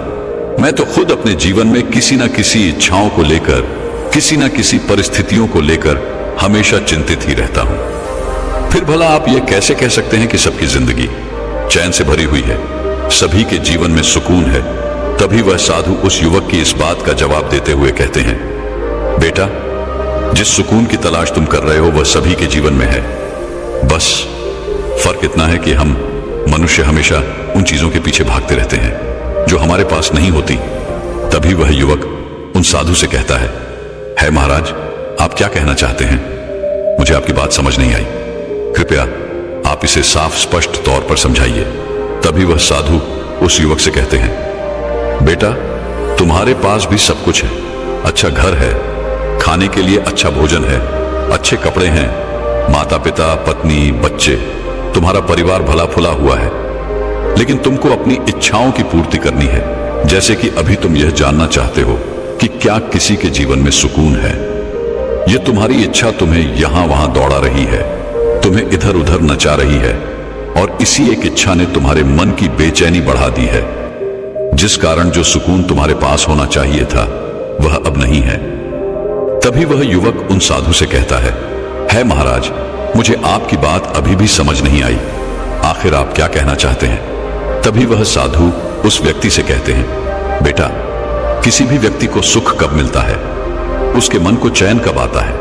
मैं तो खुद अपने जीवन में किसी ना किसी इच्छाओं को लेकर, किसी ना किसी परिस्थितियों को लेकर हमेशा चिंतित ही रहता हूं। फिर भला आप यह कैसे कह सकते हैं कि सबकी जिंदगी चैन से भरी हुई है, सभी के जीवन में सुकून है? तभी वह साधु उस युवक की इस बात का जवाब देते हुए कहते हैं, बेटा जिस सुकून की तलाश तुम कर रहे हो वह सभी के जीवन में है। बस फर्क इतना है कि हम मनुष्य हमेशा उन चीजों के पीछे भागते रहते हैं जो हमारे पास नहीं होती। तभी वह युवक उन साधु से कहता है महाराज आप क्या कहना चाहते हैं? मुझे आपकी बात समझ नहीं आई, कृपया आप इसे साफ स्पष्ट तौर पर समझाइए। तभी वह साधु उस युवक से कहते हैं, बेटा तुम्हारे पास भी सब कुछ है, अच्छा घर है, खाने के लिए अच्छा भोजन है, अच्छे कपड़े हैं, माता पिता पत्नी बच्चे, तुम्हारा परिवार भला फुला हुआ है, लेकिन तुमको अपनी इच्छाओं की पूर्ति करनी है। जैसे कि अभी तुम यह जानना चाहते हो कि क्या किसी के जीवन में सुकून है। यह तुम्हारी इच्छा तुम्हें यहां वहां दौड़ा रही है, तुम्हें इधर उधर नचा रही है, और इसी एक इच्छा ने तुम्हारे मन की बेचैनी बढ़ा दी है, जिस कारण जो सुकून तुम्हारे पास होना चाहिए था वह अब नहीं है। तभी वह युवक उन साधु से कहता है महाराज मुझे आपकी बात अभी भी समझ नहीं आई, आखिर आप क्या कहना चाहते हैं? तभी वह साधु उस व्यक्ति से कहते हैं, बेटा किसी भी व्यक्ति को सुख कब मिलता है, उसके मन को चैन कब आता है?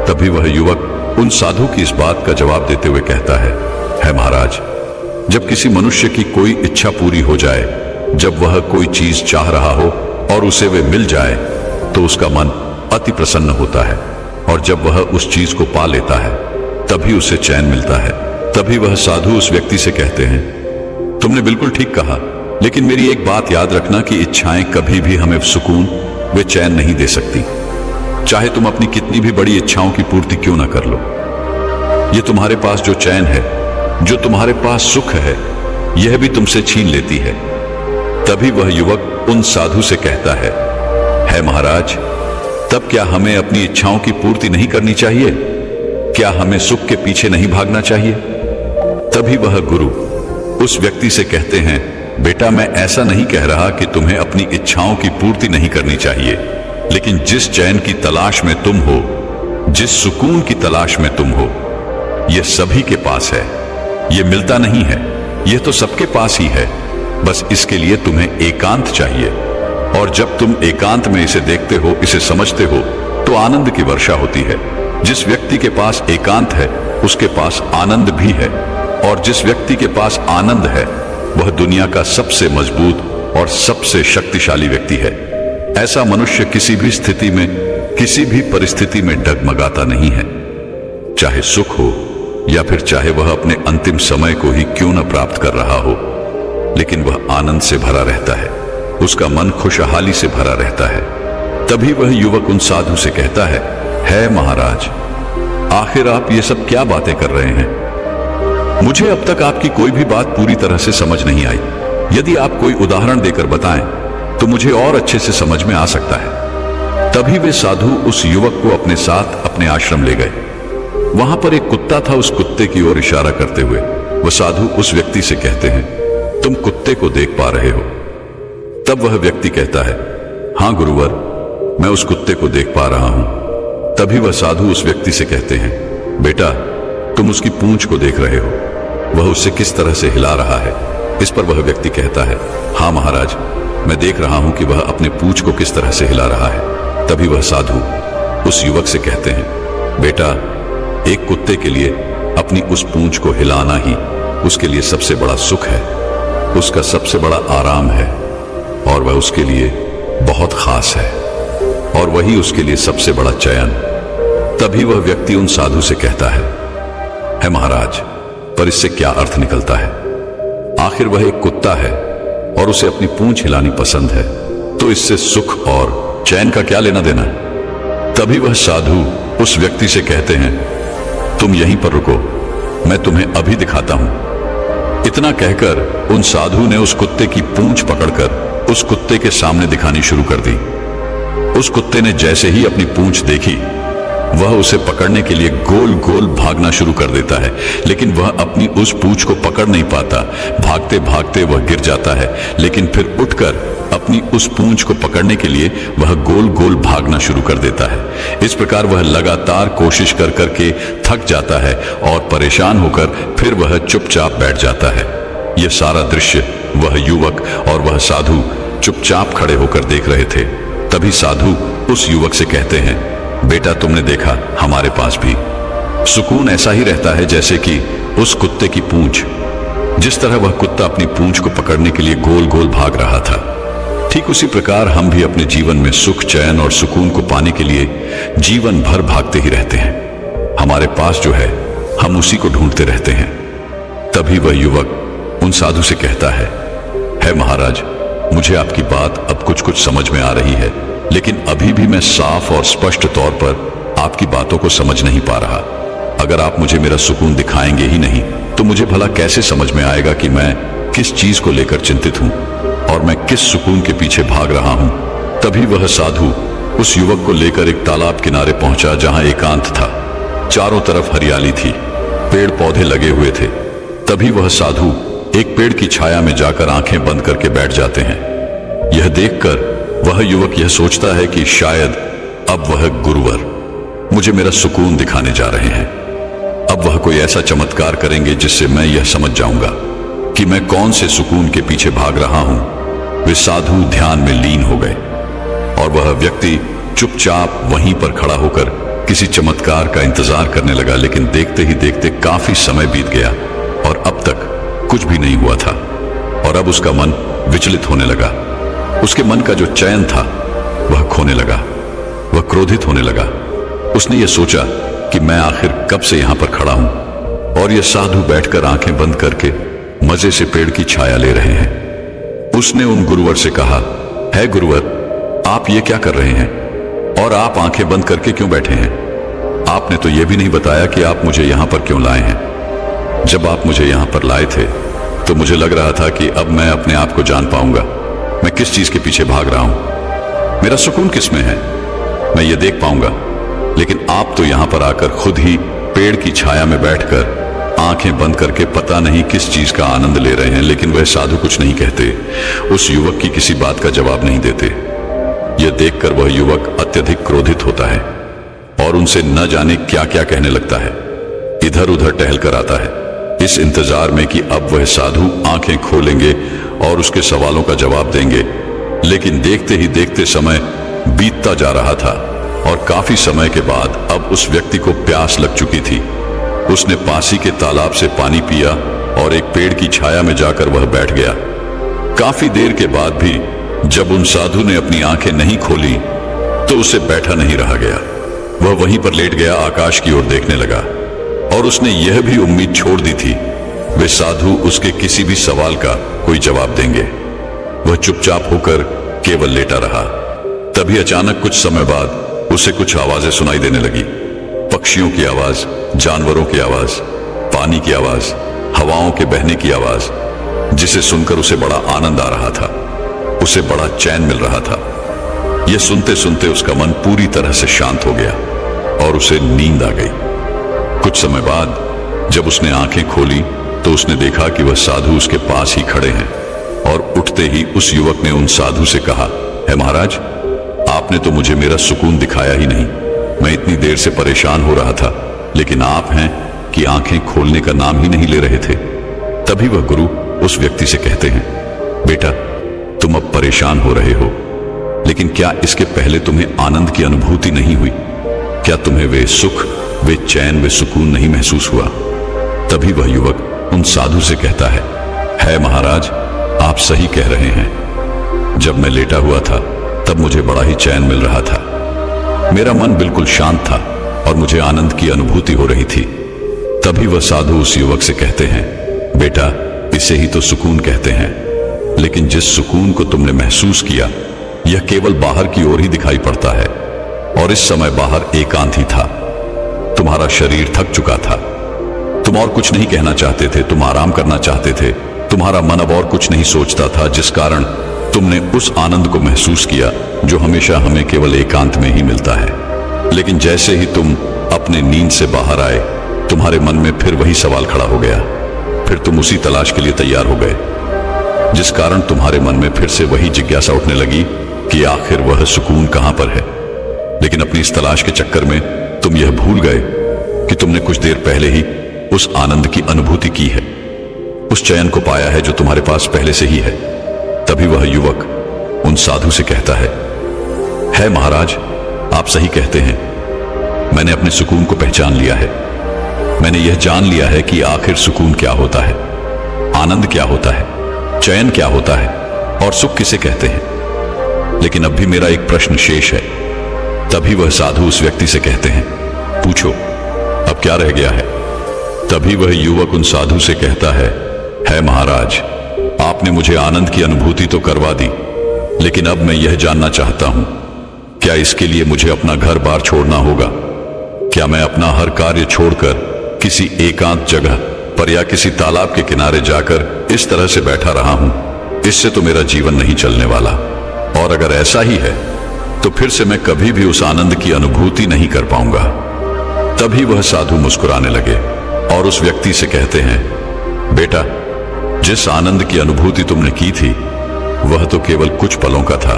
तभी वह युवक उन साधु की इस बात का जवाब देते हुए कहता है महाराज जब किसी मनुष्य की कोई इच्छा पूरी हो जाए, जब वह कोई चीज चाह रहा हो और उसे वे मिल जाए तो उसका मन अति प्रसन्न होता है, और जब वह उस चीज को पा लेता है तभी उसे चैन मिलता है। तभी वह साधु उस व्यक्ति से कहते हैं, तुमने बिल्कुल ठीक कहा, लेकिन मेरी एक बात याद रखना कि इच्छाएं कभी भी हमें सुकून वे चैन नहीं दे सकती, चाहे तुम अपनी कितनी भी बड़ी इच्छाओं की पूर्ति क्यों ना कर लो। यह तुम्हारे पास जो चैन है, जो तुम्हारे पास सुख है, यह भी तुमसे छीन लेती है। तभी वह युवक उन साधु से कहता है महाराज तब क्या हमें अपनी इच्छाओं की पूर्ति नहीं करनी चाहिए? क्या हमें सुख के पीछे नहीं भागना चाहिए? तभी वह गुरु उस व्यक्ति से कहते हैं, बेटा मैं ऐसा नहीं कह रहा कि तुम्हें अपनी इच्छाओं की पूर्ति नहीं करनी चाहिए, लेकिन जिस चैन की तलाश में तुम हो, जिस सुकून की तलाश में तुम हो, यह सभी के पास है, यह मिलता नहीं है, यह तो सबके पास ही है। बस इसके लिए तुम्हें एकांत चाहिए, और जब तुम एकांत में इसे देखते हो, इसे समझते हो, तो आनंद की वर्षा होती है। जिस व्यक्ति के पास एकांत है उसके पास आनंद भी है, और जिस व्यक्ति के पास आनंद है वह दुनिया का सबसे मजबूत और सबसे शक्तिशाली व्यक्ति है। ऐसा मनुष्य किसी भी स्थिति में, किसी भी परिस्थिति में डगमगाता नहीं है, चाहे सुख हो या फिर चाहे वह अपने अंतिम समय को ही क्यों न प्राप्त कर रहा हो, लेकिन वह आनंद से भरा रहता है, उसका मन खुशहाली से भरा रहता है। तभी वह युवक उन साधु से कहता है महाराज आखिर आप ये सब क्या बातें कर रहे हैं? मुझे अब तक आपकी कोई भी बात पूरी तरह से समझ नहीं आई। यदि आप कोई उदाहरण देकर बताएं तो मुझे और अच्छे से समझ में आ सकता है। तभी वे साधु उस युवक को अपने साथ अपने आश्रम ले गए। वहां पर एक कुत्ता था, उस कुत्ते की ओर इशारा करते हुए वह साधु उस व्यक्ति से कहते हैं, तुम कुत्ते को देख पा रहे हो? तब वह व्यक्ति कहता है, हां गुरुवर, मैं उस कुत्ते को देख पा रहा हूं। तभी वह साधु उस व्यक्ति से कहते हैं, बेटा तुम उसकी पूंछ को देख रहे हो, वह उससे किस तरह से हिला रहा है? इस पर वह व्यक्ति कहता है, हां महाराज, मैं देख रहा हूं कि वह अपने पूंछ को किस तरह से हिला रहा है। तभी वह साधु उस युवक से कहते हैं, बेटा एक कुत्ते के लिए अपनी उस पूंछ को हिलाना ही उसके लिए सबसे बड़ा सुख है, उसका सबसे बड़ा आराम है, और वह उसके लिए बहुत खास है, और वही उसके लिए सबसे बड़ा चयन। तभी वह व्यक्ति उन साधु से कहता है महाराज, पर इससे क्या अर्थ निकलता है? आखिर वह एक कुत्ता है और उसे अपनी पूंछ हिलानी पसंद है, तो इससे सुख और चैन का क्या लेना देना। तभी वह साधु उस व्यक्ति से कहते हैं, तुम यहीं पर रुको, मैं तुम्हें अभी दिखाता हूं। इतना कहकर उन साधु ने उस कुत्ते की पूंछ पकड़कर उस कुत्ते के सामने दिखानी शुरू कर दी। उस कुत्ते ने जैसे ही अपनी पूंछ देखी, वह उसे पकड़ने के लिए गोल गोल भागना शुरू कर देता है, लेकिन वह अपनी उस पूंछ को पकड़ नहीं पाता। भागते भागते वह गिर जाता है, लेकिन फिर उठकर अपनी उस पूंछ को पकड़ने के लिए वह गोल गोल भागना शुरू कर देता है। इस प्रकार वह लगातार कोशिश कर करके थक जाता है और परेशान होकर फिर वह चुपचाप बैठ जाता है। यह सारा दृश्य वह युवक और वह साधु चुपचाप खड़े होकर देख रहे थे। तभी साधु उस युवक से कहते हैं, बेटा तुमने देखा, हमारे पास भी सुकून ऐसा ही रहता है जैसे कि उस कुत्ते की पूंछ। जिस तरह वह कुत्ता अपनी पूंछ को पकड़ने के लिए गोल गोल भाग रहा था, ठीक उसी प्रकार हम भी अपने जीवन में सुख, चैन और सुकून को पाने के लिए जीवन भर भागते ही रहते हैं। हमारे पास जो है, हम उसी को ढूंढते रहते हैं। तभी वह युवक उन साधु से कहता है महाराज, मुझे आपकी बात अब कुछ कुछ समझ में आ रही है, लेकिन अभी भी मैं साफ और स्पष्ट तौर पर आपकी बातों को समझ नहीं पा रहा। अगर आप मुझे मेरा सुकून दिखाएंगे ही नहीं, तो मुझे भला कैसे समझ में आएगा कि मैं किस चीज को लेकर चिंतित हूं और मैं किस सुकून के पीछे भाग रहा हूं। तभी वह साधु उस युवक को लेकर एक तालाब किनारे पहुंचा, जहां एकांत था। चारों तरफ हरियाली थी, पेड़ पौधे लगे हुए थे। तभी वह साधु एक पेड़ की छाया में जाकर आंखें बंद करके बैठ जाते हैं। यह देखकर वह युवक यह सोचता है कि शायद अब वह गुरुवर मुझे मेरा सुकून दिखाने जा रहे हैं। अब वह कोई ऐसा चमत्कार करेंगे जिससे मैं यह समझ जाऊंगा कि मैं कौन से सुकून के पीछे भाग रहा हूं। वे साधु ध्यान में लीन हो गए और वह व्यक्ति चुपचाप वहीं पर खड़ा होकर किसी चमत्कार का इंतजार करने लगा। लेकिन देखते ही देखते काफी समय बीत गया और अब तक कुछ भी नहीं हुआ था और अब उसका मन विचलित होने लगा। उसके मन का जो चैन था वह खोने लगा, वह क्रोधित होने लगा। उसने यह सोचा कि मैं आखिर कब से यहां पर खड़ा हूं और यह साधु बैठकर आंखें बंद करके मजे से पेड़ की छाया ले रहे हैं। उसने उन गुरुवर से कहा, है गुरुवर, आप ये क्या कर रहे हैं और आप आंखें बंद करके क्यों बैठे हैं? आपने तो यह भी नहीं बताया कि आप मुझे यहां पर क्यों लाए हैं। जब आप मुझे यहां पर लाए थे तो मुझे लग रहा था कि अब मैं अपने आप को जान पाऊंगा, मैं किस चीज के पीछे भाग रहा हूं, मेरा सुकून किस में है, मैं ये देख पाऊंगा। लेकिन आप तो यहां पर आकर खुद ही पेड़ की छाया में बैठकर आंखें बंद करके पता नहीं किस चीज का आनंद ले रहे हैं। लेकिन वह साधु कुछ नहीं कहते, उस युवक की किसी बात का जवाब नहीं देते। यह देखकर वह युवक अत्यधिक क्रोधित होता है और उनसे न जाने क्या क्या कहने लगता है। इधर उधर टहल कर आता है इस इंतजार में कि अब वह साधु आंखें खोलेंगे और उसके सवालों का जवाब देंगे। लेकिन देखते ही देखते समय बीतता जा रहा था और काफी समय के बाद अब उस व्यक्ति को प्यास लग चुकी थी। उसने पासी के तालाब से पानी पिया और एक पेड़ की छाया में जाकर वह बैठ गया। काफी देर के बाद भी जब उन साधु ने अपनी आंखें नहीं खोली तो उसे बैठा नहीं रहा गया। वह वहीं पर लेट गया, आकाश की ओर देखने लगा और उसने यह भी उम्मीद छोड़ दी थी वे साधु उसके किसी भी सवाल का कोई जवाब देंगे। वह चुपचाप होकर केवल लेटा रहा। तभी अचानक कुछ समय बाद उसे कुछ आवाजें सुनाई देने लगी। पक्षियों की आवाज, जानवरों की आवाज, पानी की आवाज, हवाओं के बहने की आवाज, जिसे सुनकर उसे बड़ा आनंद आ रहा था, उसे बड़ा चैन मिल रहा था। यह सुनते सुनते उसका मन पूरी तरह से शांत हो गया और उसे नींद आ गई। कुछ समय बाद जब उसने आंखें खोली तो उसने देखा कि वह साधु उसके पास ही खड़े हैं और उठते ही उस युवक ने उन साधु से कहा, है महाराज, आपने तो मुझे मेरा सुकून दिखाया ही नहीं। मैं इतनी देर से परेशान हो रहा था, लेकिन आप हैं कि आंखें खोलने का नाम ही नहीं ले रहे थे। तभी वह गुरु उस व्यक्ति से कहते हैं, बेटा, तुम अब परेशान हो रहे हो, लेकिन क्या इसके पहले तुम्हें आनंद की अनुभूति नहीं हुई? क्या तुम्हें वे सुख, वे चैन, वे सुकून नहीं महसूस हुआ? तभी वह युवक उन साधु से कहता है महाराज, आप सही कह रहे हैं। जब मैं लेटा हुआ था तब मुझे बड़ा ही चैन मिल रहा था। मेरा मन बिल्कुल शांत था और मुझे आनंद की अनुभूति हो रही थी। तभी वह साधु उस युवक से कहते हैं, बेटा, इसे ही तो सुकून कहते हैं। लेकिन जिस सुकून को तुमने महसूस किया यह केवल बाहर की ओर ही दिखाई पड़ता है, और इस समय बाहर एकांत ही था। तुम्हारा शरीर थक चुका था, तुम और कुछ नहीं कहना चाहते थे, तुम आराम करना चाहते थे। तुम्हारा मन अब और कुछ नहीं सोचता था, जिस कारण तुमने उस आनंद को महसूस किया जो हमेशा हमें केवल एकांत में ही मिलता है। लेकिन जैसे ही तुम अपने नींद से बाहर आए, तुम्हारे मन में फिर वही सवाल खड़ा हो गया। फिर तुम उसी तलाश के लिए तैयार हो गए, जिस कारण तुम्हारे मन में फिर से वही जिज्ञासा उठने लगी कि आखिर वह सुकून कहां पर है। लेकिन अपनी इस तलाश के चक्कर में तुम यह भूल गए कि तुमने कुछ देर पहले ही उस आनंद की अनुभूति की है, उस चयन को पाया है जो तुम्हारे पास पहले से ही है। तभी वह युवक उन साधु से कहता है महाराज, आप सही कहते हैं, मैंने अपने सुकून को पहचान लिया है। मैंने यह जान लिया है कि आखिर सुकून क्या होता है, आनंद क्या होता है, चयन क्या होता है और सुख किसे कहते हैं। लेकिन अब भी मेरा एक प्रश्न शेष है। तभी वह साधु उस व्यक्ति से कहते हैं, पूछो अब क्या रह गया है। तभी वह युवक उन साधु से कहता है महाराज, आपने मुझे आनंद की अनुभूति तो करवा दी, लेकिन अब मैं यह जानना चाहता हूं, क्या इसके लिए मुझे अपना घर बार छोड़ना होगा? क्या मैं अपना हर कार्य छोड़कर किसी एकांत जगह पर या किसी तालाब के किनारे जाकर इस तरह से बैठा रहा हूं? इससे तो मेरा जीवन नहीं चलने वाला, और अगर ऐसा ही है तो फिर से मैं कभी भी उस आनंद की अनुभूति नहीं कर पाऊंगा। तभी वह साधु मुस्कुराने लगे और उस व्यक्ति से कहते हैं, बेटा, जिस आनंद की अनुभूति तुमने की थी वह तो केवल कुछ पलों का था,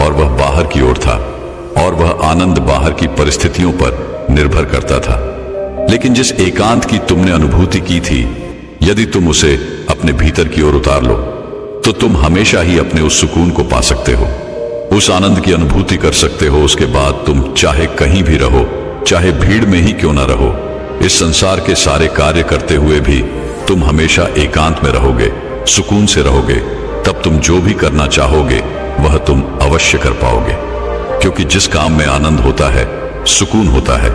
और वह बाहर की ओर था, और वह आनंद बाहर की परिस्थितियों पर निर्भर करता था। लेकिन जिस एकांत की तुमने अनुभूति की थी, यदि तुम उसे अपने भीतर की ओर उतार लो तो तुम हमेशा ही अपने उस सुकून को पा सकते हो, उस आनंद की अनुभूति कर सकते हो। उसके बाद तुम चाहे कहीं भी रहो, चाहे भीड़ में ही क्यों ना रहो, इस संसार के सारे कार्य करते हुए भी तुम हमेशा एकांत में रहोगे, सुकून से रहोगे। तब तुम जो भी करना चाहोगे वह तुम अवश्य कर पाओगे, क्योंकि जिस काम में आनंद होता है, सुकून होता है,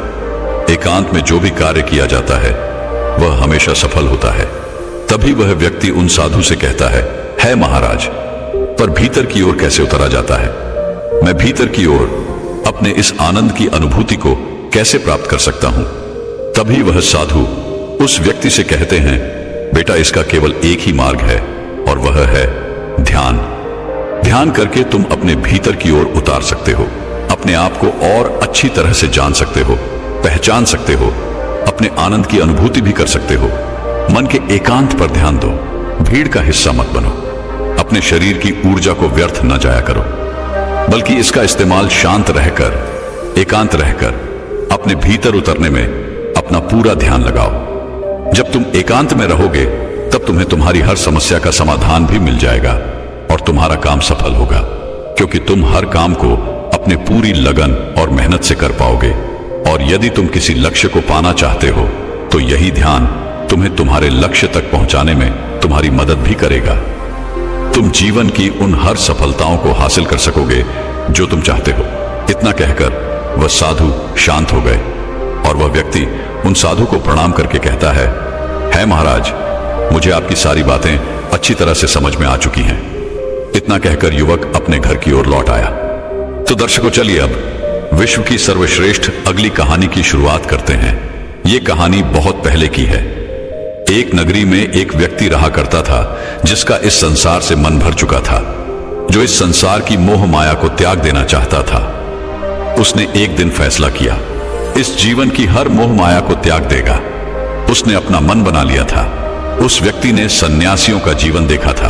एकांत में जो भी कार्य किया जाता है वह हमेशा सफल होता है। तभी वह व्यक्ति उन साधु से कहता है महाराज, पर भीतर की ओर कैसे उतरा जाता है? मैं भीतर की ओर अपने इस आनंद की अनुभूति को कैसे प्राप्त कर सकता हूं? तभी वह साधु उस व्यक्ति से कहते हैं, बेटा, इसका केवल एक ही मार्ग है, और वह है ध्यान। ध्यान करके तुम अपने भीतर की ओर उतार सकते हो, अपने आप को और अच्छी तरह से जान सकते हो, पहचान सकते हो, अपने आनंद की अनुभूति भी कर सकते हो। मन के एकांत पर ध्यान दो, भीड़ का हिस्सा मत बनो, अपने शरीर की ऊर्जा को व्यर्थ न जाया करो, बल्कि इसका इस्तेमाल शांत रहकर, एकांत रहकर अपने भीतर उतरने में अपना पूरा ध्यान लगाओ। जब तुम एकांत में रहोगे तब तुम्हें तुम्हारी हर समस्या का समाधान भी मिल जाएगा और तुम्हारा काम सफल होगा, क्योंकि तुम हर काम को अपने पूरी लगन और मेहनत से कर पाओगे। और यदि तुम किसी लक्ष्य को पाना चाहते हो तो यही ध्यान तुम्हें तुम्हारे लक्ष्य तक पहुंचाने में तुम्हारी मदद भी करेगा। तुम जीवन की उन हर सफलताओं को हासिल कर सकोगे जो तुम चाहते हो। इतना कहकर वह साधु शांत हो गए, और वह व्यक्ति उन साधु को प्रणाम करके कहता है महाराज, मुझे आपकी सारी बातें अच्छी तरह से समझ में आ चुकी हैं। इतना कहकर युवक अपने घर की ओर लौट आया। तो दर्शकों, चलिए अब विश्व की सर्वश्रेष्ठ अगली कहानी की शुरुआत करते हैं। यह कहानी बहुत पहले की है। एक नगरी में एक व्यक्ति रहा करता था जिसका इस संसार से मन भर चुका था, जो इस संसार की मोह माया को त्याग देना चाहता था। उसने एक दिन फैसला किया, इस जीवन की हर मोह माया को त्याग देगा। उसने अपना मन बना लिया था। उस व्यक्ति ने सन्यासियों का जीवन देखा था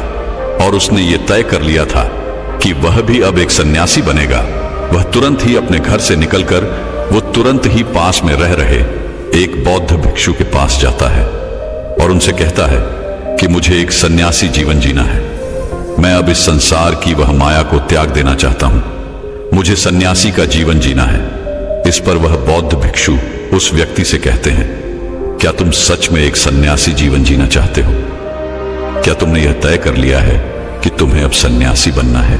और उसने ये तय कर लिया था कि वह भी अब एक सन्यासी बनेगा। वह तुरंत ही अपने घर से निकलकर वो तुरंत ही पास में रह रहे एक बौद्ध भिक्षु के पास जाता है और उनसे कहता है कि मुझे एक सन्यासी जीवन जीना है। मैं अब इस संसार की वह माया को त्याग देना चाहता हूं। मुझे सन्यासी का जीवन जीना है। इस पर वह बौद्ध भिक्षु उस व्यक्ति से कहते हैं, क्या तुम सच में एक सन्यासी जीवन जीना चाहते हो? क्या तुमने यह तय कर लिया है कि तुम्हें अब सन्यासी बनना है?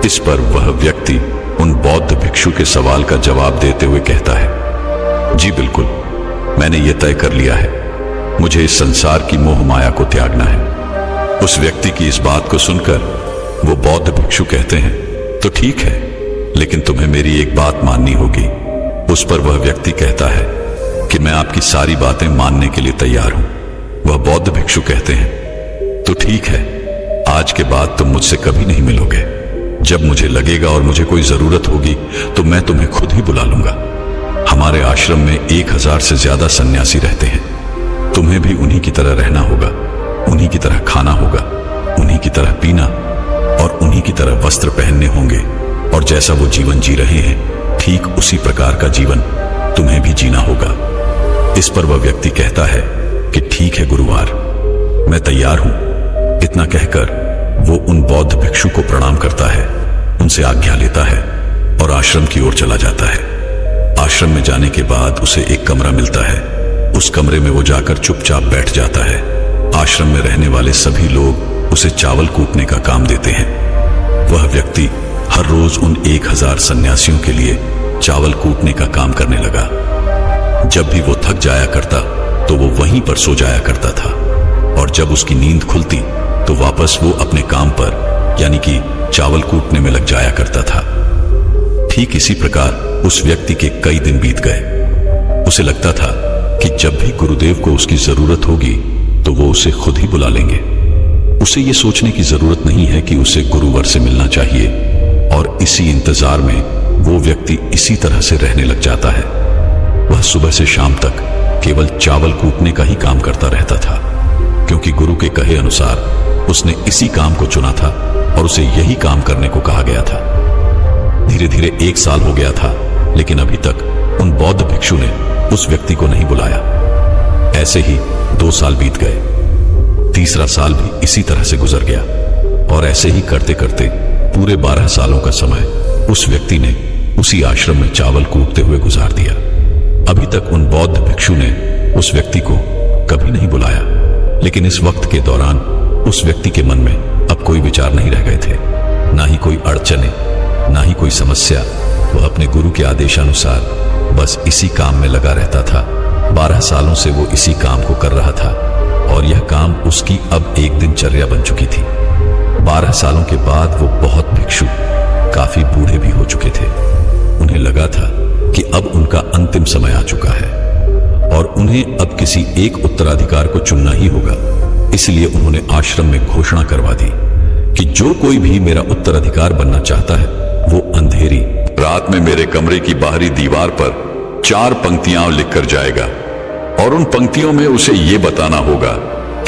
इस पर वह व्यक्ति उन बौद्ध भिक्षु के सवाल का जवाब देते हुए कहता है, जी बिल्कुल, मैंने यह तय कर लिया है। मुझे इस संसार की मोह माया को त्यागना है। उस व्यक्ति की इस बात को सुनकर वो बौद्ध भिक्षु कहते हैं, तो ठीक है, लेकिन तुम्हें मेरी एक बात माननी होगी। उस पर वह व्यक्ति कहता है कि मैं आपकी सारी बातें मानने के लिए तैयार हूं। वह बौद्ध भिक्षु कहते हैं, तो ठीक है, आज के बाद तुम मुझसे कभी नहीं मिलोगे। जब मुझे लगेगा और मुझे कोई जरूरत होगी तो मैं तुम्हें खुद ही बुला लूंगा। हमारे आश्रम में 1000 से ज्यादा सन्यासी रहते हैं। तुम्हें भी उन्हीं की तरह रहना होगा, उन्हीं की तरह खाना होगा, उन्हीं की तरह पीना और उन्हीं की तरह वस्त्र पहनने होंगे। और जैसा वो जीवन जी रहे हैं, ठीक उसी प्रकार का जीवन तुम्हें भी जीना होगा। इस पर वह व्यक्ति कहता है कि ठीक है गुरुवार, मैं तैयार हूं। इतना कहकर वो उन बौद्ध भिक्षु को प्रणाम करता है, उनसे आज्ञा लेता है और आश्रम की ओर चला जाता है। आश्रम में जाने के बाद उसे एक कमरा मिलता है। उस कमरे में वो जाकर चुपचाप बैठ जाता है। आश्रम में रहने वाले सभी लोग उसे चावल कूटने का काम देते हैं। वह व्यक्ति हर रोज उन 1000 सन्यासियों के लिए चावल कूटने का काम करने लगा। जब भी वो थक जाया करता तो वो वहीं पर सो जाया करता था, और जब उसकी नींद खुलती तो वापस वो अपने काम पर यानी कि चावल कूटने में लग जाया करता था। ठीक इसी प्रकार उस व्यक्ति के कई दिन बीत गए। उसे लगता था कि जब भी गुरुदेव को उसकी जरूरत होगी तो वो उसे खुद ही बुला लेंगे। उसे ये सोचने की जरूरत नहीं है कि उसे गुरुवर से मिलना चाहिए, और इसी इंतजार में वो व्यक्ति इसी तरह से रहने लग जाता है। वह सुबह से शाम तक केवल चावल कूटने का ही काम करता रहता था, क्योंकि गुरु के कहे अनुसार उसने इसी काम को चुना था और उसे यही काम करने को कहा गया था। धीरे धीरे 1 साल हो गया था, लेकिन अभी तक उन बौद्ध भिक्षु ने उस व्यक्ति को नहीं बुलाया। ऐसे ही 2 साल बीत गए। तीसरा साल भी इसी तरह से गुजर गया, और ऐसे ही करते करते पूरे 12 सालों का समय उस व्यक्ति ने उसी आश्रम में चावल कूटते हुए गुजार दिया। अभी तक उन बौद्ध भिक्षु ने उस व्यक्ति को कभी नहीं बुलाया, लेकिन इस वक्त के दौरान उस व्यक्ति के मन में अब कोई विचार नहीं रह गए थे, ना ही कोई अड़चने, ना ही कोई समस्या। वह अपने गुरु के आदेशानुसार बस इसी काम में लगा रहता था। 12 सालों से वो इसी काम को कर रहा था, और यह काम उसकी अब एक दिनचर्या बन चुकी थी। 12 सालों के बाद वो बहुत भिक्षु काफी बूढ़े भी हो चुके थे। उन्हें लगा था कि अब उनका अंतिम समय आ चुका है, और उन्हें अब किसी एक उत्तराधिकार को चुनना ही होगा। इसलिए उन्होंने आश्रम में घोषणा करवा दी कि जो कोई भी मेरा उत्तराधिकार बनना चाहता है वो अंधेरी रात में मेरे कमरे की बाहरी दीवार पर 4 पंक्तियां लिखकर जाएगा, और उन पंक्तियों में उसे ये बताना होगा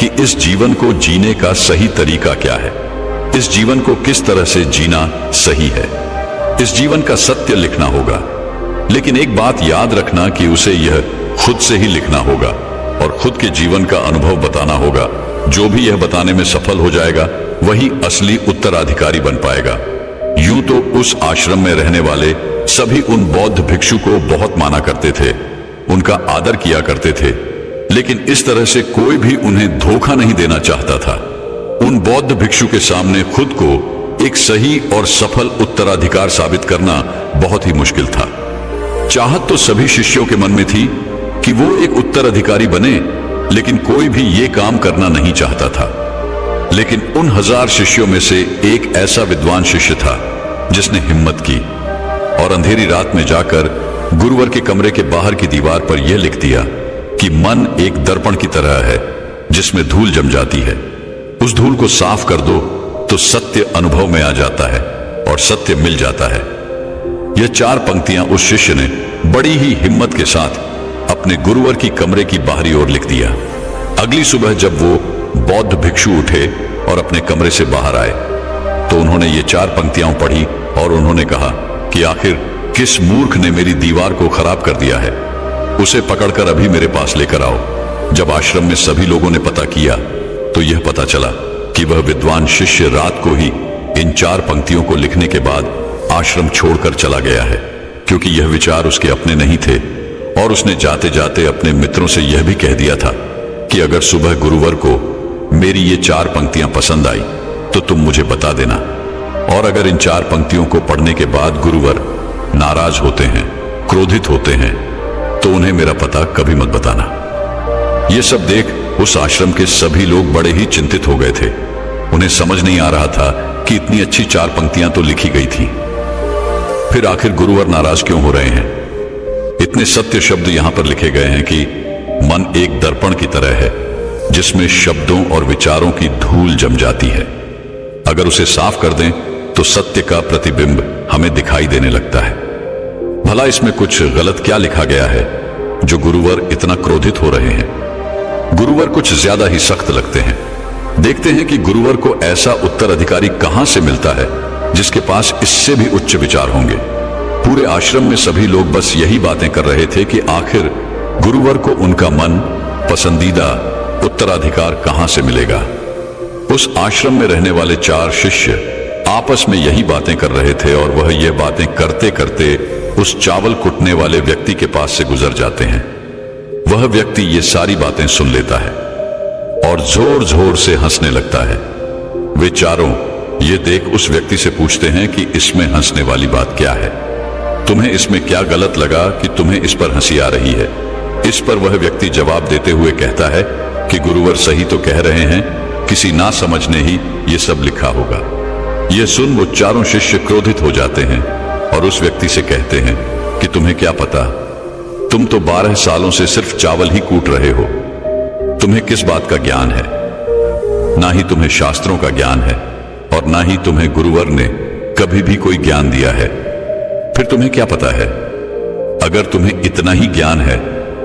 कि इस जीवन को जीने का सही तरीका क्या है, इस जीवन को किस तरह से जीना सही है। इस जीवन का सत्य लिखना होगा, लेकिन एक बात याद रखना कि उसे यह खुद से ही लिखना होगा और खुद के जीवन का अनुभव बताना होगा। जो भी यह बताने में सफल हो जाएगा वही असली उत्तराधिकारी बन पाएगा। यूं तो उस आश्रम में रहने वाले सभी उन बौद्ध भिक्षु को बहुत माना करते थे, उनका आदर किया करते थे, लेकिन इस तरह से कोई भी उन्हें धोखा नहीं देना चाहता था। उन बौद्ध भिक्षु के सामने खुद को एक सही और सफल उत्तराधिकार साबित करना बहुत ही मुश्किल था। चाहत तो सभी शिष्यों के मन में थी कि वो एक उत्तराधिकारी बने, लेकिन कोई भी ये काम करना नहीं चाहता था। लेकिन उन 1000 शिष्यों में से एक ऐसा विद्वान शिष्य था जिसने हिम्मत की और अंधेरी रात में जाकर गुरुवर के कमरे के बाहर की दीवार पर यह लिख दिया कि मन एक दर्पण की तरह है जिसमें धूल जम जाती है। उस धूल को साफ कर दो तो सत्य अनुभव में आ जाता है और सत्य मिल जाता है। यह 4 पंक्तियां उस शिष्य ने बड़ी ही हिम्मत के साथ अपने गुरुवर की कमरे की बाहरी ओर लिख दिया। अगली सुबह जब वो बौद्ध भिक्षु उठे और अपने कमरे से बाहर आए तो उन्होंने ये 4 पंक्तियां पढ़ी और उन्होंने कहा कि आखिर किस मूर्ख ने मेरी दीवार को खराब कर दिया है, उसे पकड़कर अभी मेरे पास लेकर आओ। जब आश्रम में सभी लोगों ने पता किया तो यह पता चला कि वह विद्वान शिष्य रात को ही इन 4 पंक्तियों को लिखने के बाद आश्रम छोड़कर चला गया है, क्योंकि यह विचार उसके अपने नहीं थे और उसने जाते जाते अपने मित्रों से यह भी कह दिया था कि अगर सुबह गुरुवर को मेरी ये 4 पंक्तियां पसंद आई तो तुम मुझे बता देना, और अगर इन 4 पंक्तियों को पढ़ने के बाद गुरुवर नाराज होते हैं, क्रोधित होते हैं, तो उन्हें मेरा पता कभी मत बताना। यह सब देख उस आश्रम के सभी लोग बड़े ही चिंतित हो गए थे। उन्हें समझ नहीं आ रहा था कि इतनी अच्छी 4 पंक्तियां तो लिखी गई थी, फिर आखिर गुरुवर नाराज क्यों हो रहे हैं? इतने सत्य शब्द यहां पर लिखे गए हैं कि मन एक दर्पण की तरह है जिसमें शब्दों और विचारों की धूल जम जाती है। अगर उसे साफ कर दें तो सत्य का प्रतिबिंब हमें दिखाई देने लगता है। भला इसमें कुछ गलत क्या लिखा गया है जो गुरुवर इतना क्रोधित हो रहे हैं? गुरुवर कुछ ज्यादा ही सख्त लगते हैं। देखते हैं कि गुरुवर को ऐसा उत्तराधिकारी कहां से मिलता है जिसके पास इससे भी उच्च विचार होंगे। पूरे आश्रम में सभी लोग बस यही बातें कर रहे थे कि आखिर गुरुवर को उनका मन पसंदीदा उत्तराधिकार कहां से मिलेगा। उस आश्रम में रहने वाले 4 शिष्य आपस में यही बातें कर रहे थे और वह यह बातें करते करते उस चावल कुटने वाले व्यक्ति के पास से गुजर जाते हैं। वह व्यक्ति ये सारी बातें सुन लेता है और जोर जोर से हंसने लगता है। वे चारों ये देख उस व्यक्ति से पूछते हैं कि इसमें हंसने वाली बात क्या है? तुम्हें इसमें क्या गलत लगा कि तुम्हें इस पर हंसी आ रही है? इस पर वह व्यक्ति जवाब देते हुए कहता है कि गुरुवर सही तो कह रहे हैं, किसी ना समझने ही ये सब लिखा होगा। यह सुन वो चारों शिष्य क्रोधित हो जाते हैं और उस व्यक्ति से कहते हैं कि तुम्हें क्या पता, तुम तो 12 सालों से सिर्फ चावल ही कूट रहे हो। तुम्हें किस बात का ज्ञान है? ना ही तुम्हें शास्त्रों का ज्ञान है और ना ही तुम्हें गुरुवर ने कभी भी कोई ज्ञान दिया है। फिर तुम्हें क्या पता है? अगर तुम्हें इतना ही ज्ञान है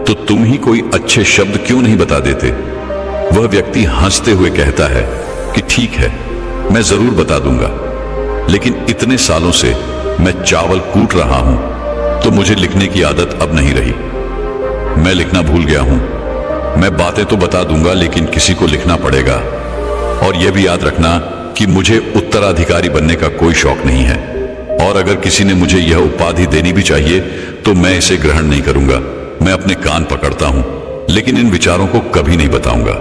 तो तुम ही कोई अच्छे शब्द क्यों नहीं बता देते? वह व्यक्ति हंसते हुए कहता है कि ठीक है, मैं जरूर बता दूंगा, लेकिन इतने सालों से मैं चावल कूट रहा हूं तो मुझे लिखने की आदत अब नहीं रही। मैं लिखना भूल गया हूं। मैं बातें तो बता दूंगा लेकिन किसी को लिखना पड़ेगा। और यह भी याद रखना कि मुझे उत्तराधिकारी बनने का कोई शौक नहीं है और अगर किसी ने मुझे यह उपाधि देनी भी चाहिए तो मैं इसे ग्रहण नहीं करूंगा। मैं अपने कान पकड़ता हूं लेकिन इन विचारों को कभी नहीं बताऊंगा।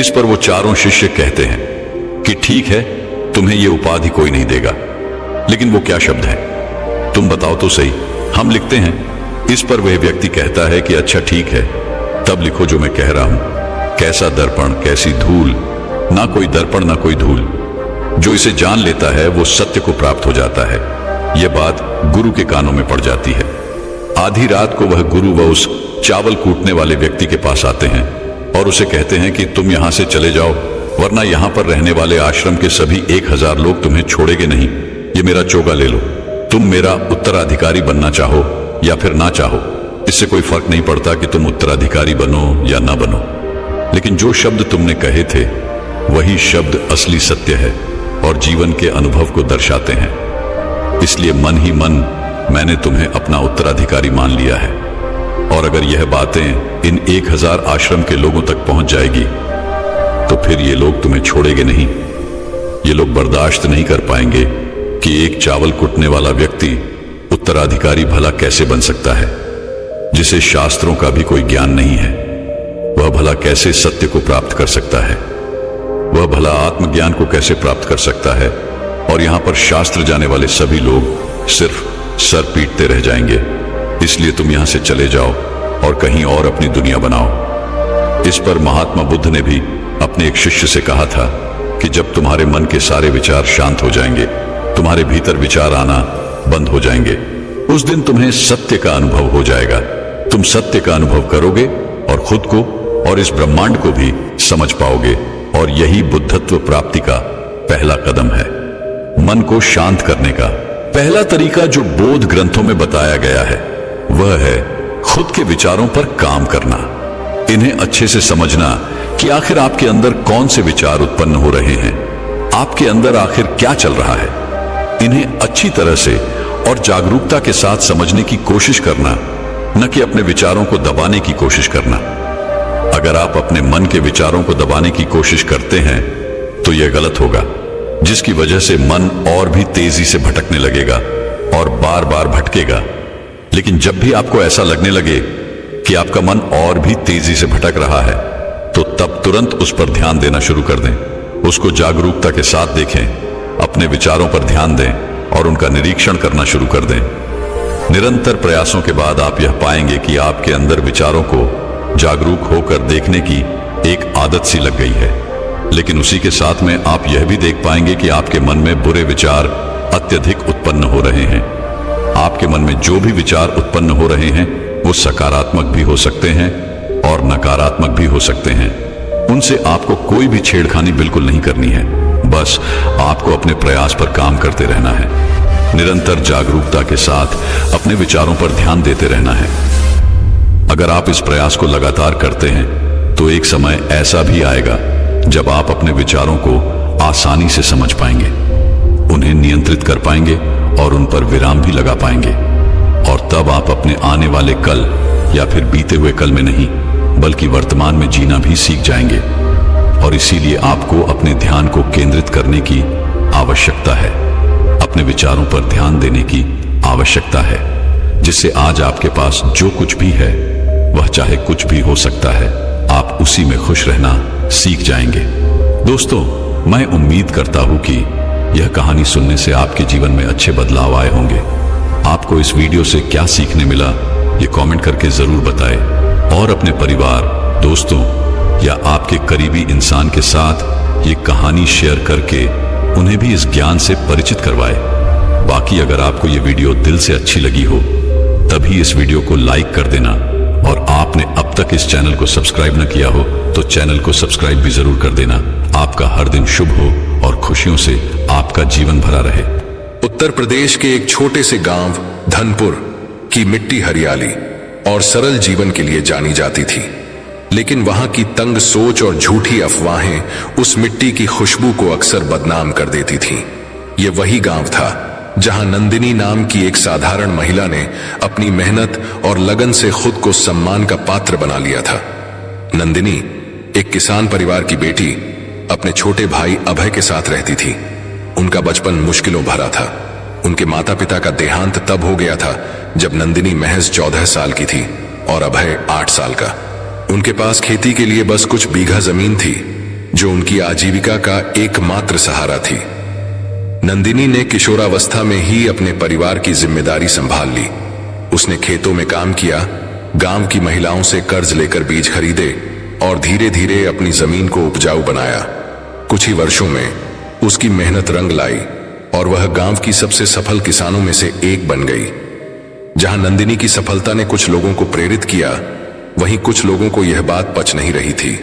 इस पर वो चारों शिष्य कहते हैं कि ठीक है, तुम्हें यह उपाधि कोई नहीं देगा, लेकिन वो क्या शब्द है? तुम बताओ तो सही, हम लिखते हैं। इस पर वह व्यक्ति कहता है कि अच्छा ठीक है, तब लिखो जो मैं कह रहा हूं। कैसा दर्पण, कैसी धूल, ना कोई दर्पण ना कोई धूल। जो इसे जान लेता है वो सत्य को प्राप्त हो जाता है। यह बात गुरु के कानों में पड़ जाती है। आधी रात को वह गुरु व उस चावल कूटने वाले व्यक्ति के पास आते हैं और उसे कहते हैं कि तुम यहां से चले जाओ, वरना यहां पर रहने वाले आश्रम के सभी 1000 लोग तुम्हें छोड़ेंगे नहीं। ये मेरा चोगा ले लो। तुम मेरा उत्तराधिकारी बनना चाहो या फिर ना चाहो, इससे कोई फर्क नहीं पड़ता कि तुम उत्तराधिकारी बनो या ना बनो। लेकिन जो शब्द तुमने कहे थे वही शब्द असली सत्य है और जीवन के अनुभव को दर्शाते हैं। इसलिए मन ही मन मैंने तुम्हें अपना उत्तराधिकारी मान लिया है। और अगर यह बातें इन 1000 आश्रम के लोगों तक पहुंच जाएगी तो फिर ये लोग तुम्हें छोड़ेंगे नहीं। ये लोग बर्दाश्त नहीं कर पाएंगे कि एक चावल कुटने वाला व्यक्ति उत्तराधिकारी भला कैसे बन सकता है, जिसे शास्त्रों का भी कोई ज्ञान नहीं है। वह भला कैसे सत्य को प्राप्त कर सकता है? वह भला आत्मज्ञान को कैसे प्राप्त कर सकता है? और यहां पर शास्त्र जाने वाले सभी लोग सिर्फ सर पीटते रह जाएंगे। इसलिए तुम यहां से चले जाओ और कहीं और अपनी दुनिया बनाओ। इस पर महात्मा बुद्ध ने भी अपने एक शिष्य से कहा था कि जब तुम्हारे मन के सारे विचार शांत हो जाएंगे, तुम्हारे भीतर विचार आना बंद हो जाएंगे, उस दिन तुम्हें सत्य का अनुभव हो जाएगा। तुम सत्य का अनुभव करोगे और खुद को और इस ब्रह्मांड को भी समझ पाओगे। और यही बुद्धत्व प्राप्ति का पहला कदम है। मन को शांत करने का पहला तरीका जो बोध ग्रंथों में बताया गया है वह है खुद के विचारों पर काम करना। इन्हें अच्छे से समझना कि आखिर आपके अंदर कौन से विचार उत्पन्न हो रहे हैं, आपके अंदर आखिर क्या चल रहा है। इन्हें अच्छी तरह से और जागरूकता के साथ समझने की कोशिश करना, न कि अपने विचारों को दबाने की कोशिश करना। अगर आप अपने मन के विचारों को दबाने की कोशिश करते हैं तो यह गलत होगा, जिसकी वजह से मन और भी तेजी से भटकने लगेगा और बार बार भटकेगा। लेकिन जब भी आपको ऐसा लगने लगे कि आपका मन और भी तेजी से भटक रहा है तो तब तुरंत उस पर ध्यान देना शुरू कर दें। उसको जागरूकता के साथ देखें, अपने विचारों पर ध्यान दें और उनका निरीक्षण करना शुरू कर दें। निरंतर प्रयासों के बाद आप यह पाएंगे कि आपके अंदर विचारों को जागरूक होकर देखने की एक आदत सी लग गई है। लेकिन उसी के साथ में आप यह भी देख पाएंगे कि आपके मन में बुरे विचार अत्यधिक उत्पन्न हो रहे हैं। आपके मन में जो भी विचार उत्पन्न हो रहे हैं वो सकारात्मक भी हो सकते हैं और नकारात्मक भी हो सकते हैं। उनसे आपको कोई भी छेड़खानी बिल्कुल नहीं करनी है। बस आपको अपने प्रयास पर काम करते रहना है। निरंतर जागरूकता के साथ अपने विचारों पर ध्यान देते रहना है। अगर आप इस प्रयास को लगातार करते हैं तो एक समय ऐसा भी आएगा जब आप अपने विचारों को आसानी से समझ पाएंगे, उन्हें नियंत्रित कर पाएंगे और उन पर विराम भी लगा पाएंगे। और तब आप अपने आने वाले कल या फिर बीते हुए कल में नहीं बल्कि वर्तमान में जीना भी सीख जाएंगे। और इसीलिए आपको अपने ध्यान को केंद्रित करने की आवश्यकता है, अपने विचारों पर ध्यान देने की आवश्यकता है, जिससे आज आपके पास जो कुछ भी है वह चाहे कुछ भी हो सकता है, आप उसी में खुश रहना सीख जाएंगे। दोस्तों, मैं उम्मीद करता हूं कि यह कहानी सुनने से आपके जीवन में अच्छे बदलाव आए होंगे। आपको इस वीडियो से क्या सीखने मिला ये कमेंट करके जरूर बताएं और अपने परिवार, दोस्तों या आपके करीबी इंसान के साथ ये कहानी शेयर करके उन्हें भी इस ज्ञान से परिचित करवाएं। बाकी अगर आपको ये वीडियो दिल से अच्छी लगी हो तभी इस वीडियो को लाइक कर देना, और आपने अब तक इस चैनल को सब्सक्राइब न किया हो तो चैनल को सब्सक्राइब भी जरूर कर देना। आपका हर दिन शुभ हो और खुशियों से आपका जीवन भरा रहे। उत्तर प्रदेश के एक छोटे से गांव धनपुर की मिट्टी हरियाली और सरल जीवन के लिए जानी जाती थी, लेकिन वहां की तंग सोच और झूठी अफवाहें उस मिट्टी की खुशबू को अक्सर बदनाम कर देती थीं। ये वही गांव था जहां नंदिनी नाम की एक साधारण महिला ने अपनी मेहनत और लगन से खुद को सम्मान का पात्र बना लिया था। नंदिनी एक किसान परिवार की बेटी अपने छोटे भाई अभय के साथ रहती थी। उनका बचपन मुश्किलों भरा था। उनके माता पिता का देहांत तब हो गया था जब नंदिनी महज 14 साल की थी और अभय 8 साल का। उनके पास खेती के लिए बस कुछ बीघा जमीन थी जो उनकी आजीविका का एकमात्र सहारा थी। नंदिनी ने किशोरावस्था में ही अपने परिवार की जिम्मेदारी संभाल ली। उसने खेतों में काम किया, गांव की महिलाओं से कर्ज लेकर बीज खरीदे और धीरे धीरे अपनी जमीन को उपजाऊ बनाया। कुछ ही वर्षों में उसकी मेहनत रंग लाई और वह गांव की सबसे सफल किसानों में से एक बन गई। जहां नंदिनी की सफलता ने कुछ लोगों को प्रेरित किया, वहीं कुछ लोगों को यह बात पच नहीं रही थी।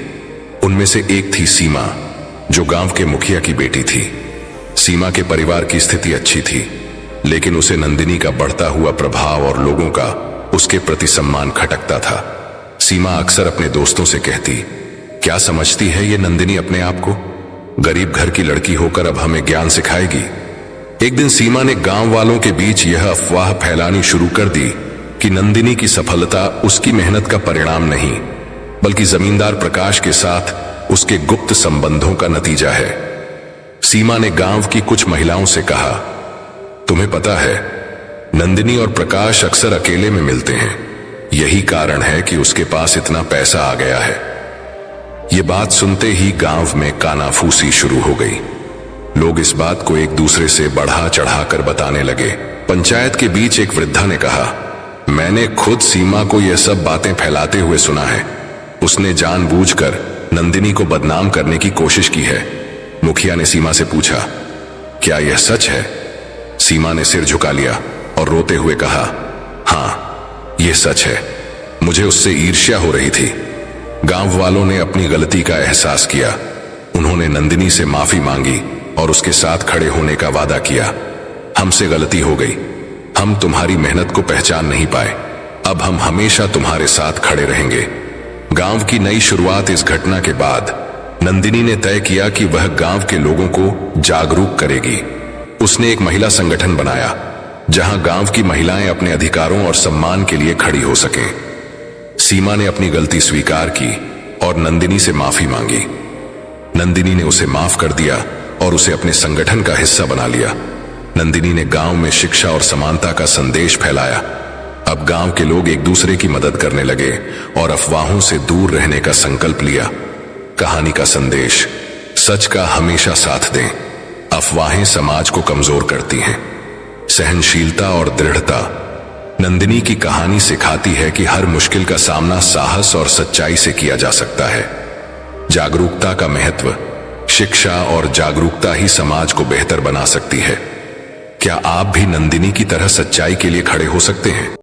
उनमें से एक थी सीमा, जो गांव के मुखिया की बेटी थी। सीमा के परिवार की स्थिति अच्छी थी, लेकिन उसे नंदिनी का बढ़ता हुआ प्रभाव और लोगों का उसके प्रति सम्मान खटकता था। सीमा अक्सर अपने दोस्तों से कहती, क्या समझती है ये नंदिनी अपने आप को? गरीब घर की लड़की होकर अब हमें ज्ञान सिखाएगी। एक दिन सीमा ने गांव वालों के बीच यह अफवाह फैलानी शुरू कर दी कि नंदिनी की सफलता उसकी मेहनत का परिणाम नहीं, बल्कि जमींदार प्रकाश के साथ उसके गुप्त संबंधों का नतीजा है। सीमा ने गांव की कुछ महिलाओं से कहा, तुम्हें पता है, नंदिनी और प्रकाश अक्सर अकेले में मिलते हैं। यही कारण है कि उसके पास इतना पैसा आ गया है। ये बात सुनते ही गांव में कानाफूसी शुरू हो गई। लोग इस बात को एक दूसरे से बढ़ा चढ़ाकर बताने लगे। पंचायत के बीच एक वृद्धा ने कहा, मैंने खुद सीमा को यह सब बातें फैलाते हुए सुना है। उसने जानबूझकर नंदिनी को बदनाम करने की कोशिश की है। मुखिया ने सीमा से पूछा, क्या यह सच है? सीमा ने सिर झुका लिया और रोते हुए कहा, हाँ, यह सच है। मुझे उससे ईर्ष्या हो रही थी। गांव वालों ने अपनी गलती का एहसास किया। उन्होंने नंदिनी से माफी मांगी और उसके साथ खड़े होने का वादा किया। हमसे गलती हो गई, हम तुम्हारी मेहनत को पहचान नहीं पाए। अब हम हमेशा तुम्हारे साथ खड़े रहेंगे। गांव की नई शुरुआत इस घटना के बाद नंदिनी ने तय किया कि वह गांव के लोगों को जागरूक करेगी। उसने एक महिला संगठन बनाया जहां गांव की महिलाएं अपने अधिकारों और सम्मान के लिए खड़ी हो सकें। सीमा ने अपनी गलती स्वीकार की और नंदिनी से माफी मांगी। नंदिनी ने उसे माफ कर दिया और उसे अपने संगठन का हिस्सा बना लिया। नंदिनी ने गांव में शिक्षा और समानता का संदेश फैलाया। अब गांव के लोग एक दूसरे की मदद करने लगे और अफवाहों से दूर रहने का संकल्प लिया। कहानी का संदेश, सच का हमेशा साथ दें। अफवाहें समाज को कमजोर करती हैं। सहनशीलता और दृढ़ता। नंदिनी की कहानी सिखाती है कि हर मुश्किल का सामना साहस और सच्चाई से किया जा सकता है। जागरूकता का महत्व। शिक्षा और जागरूकता ही समाज को बेहतर बना सकती है। क्या आप भी नंदिनी की तरह सच्चाई के लिए खड़े हो सकते हैं?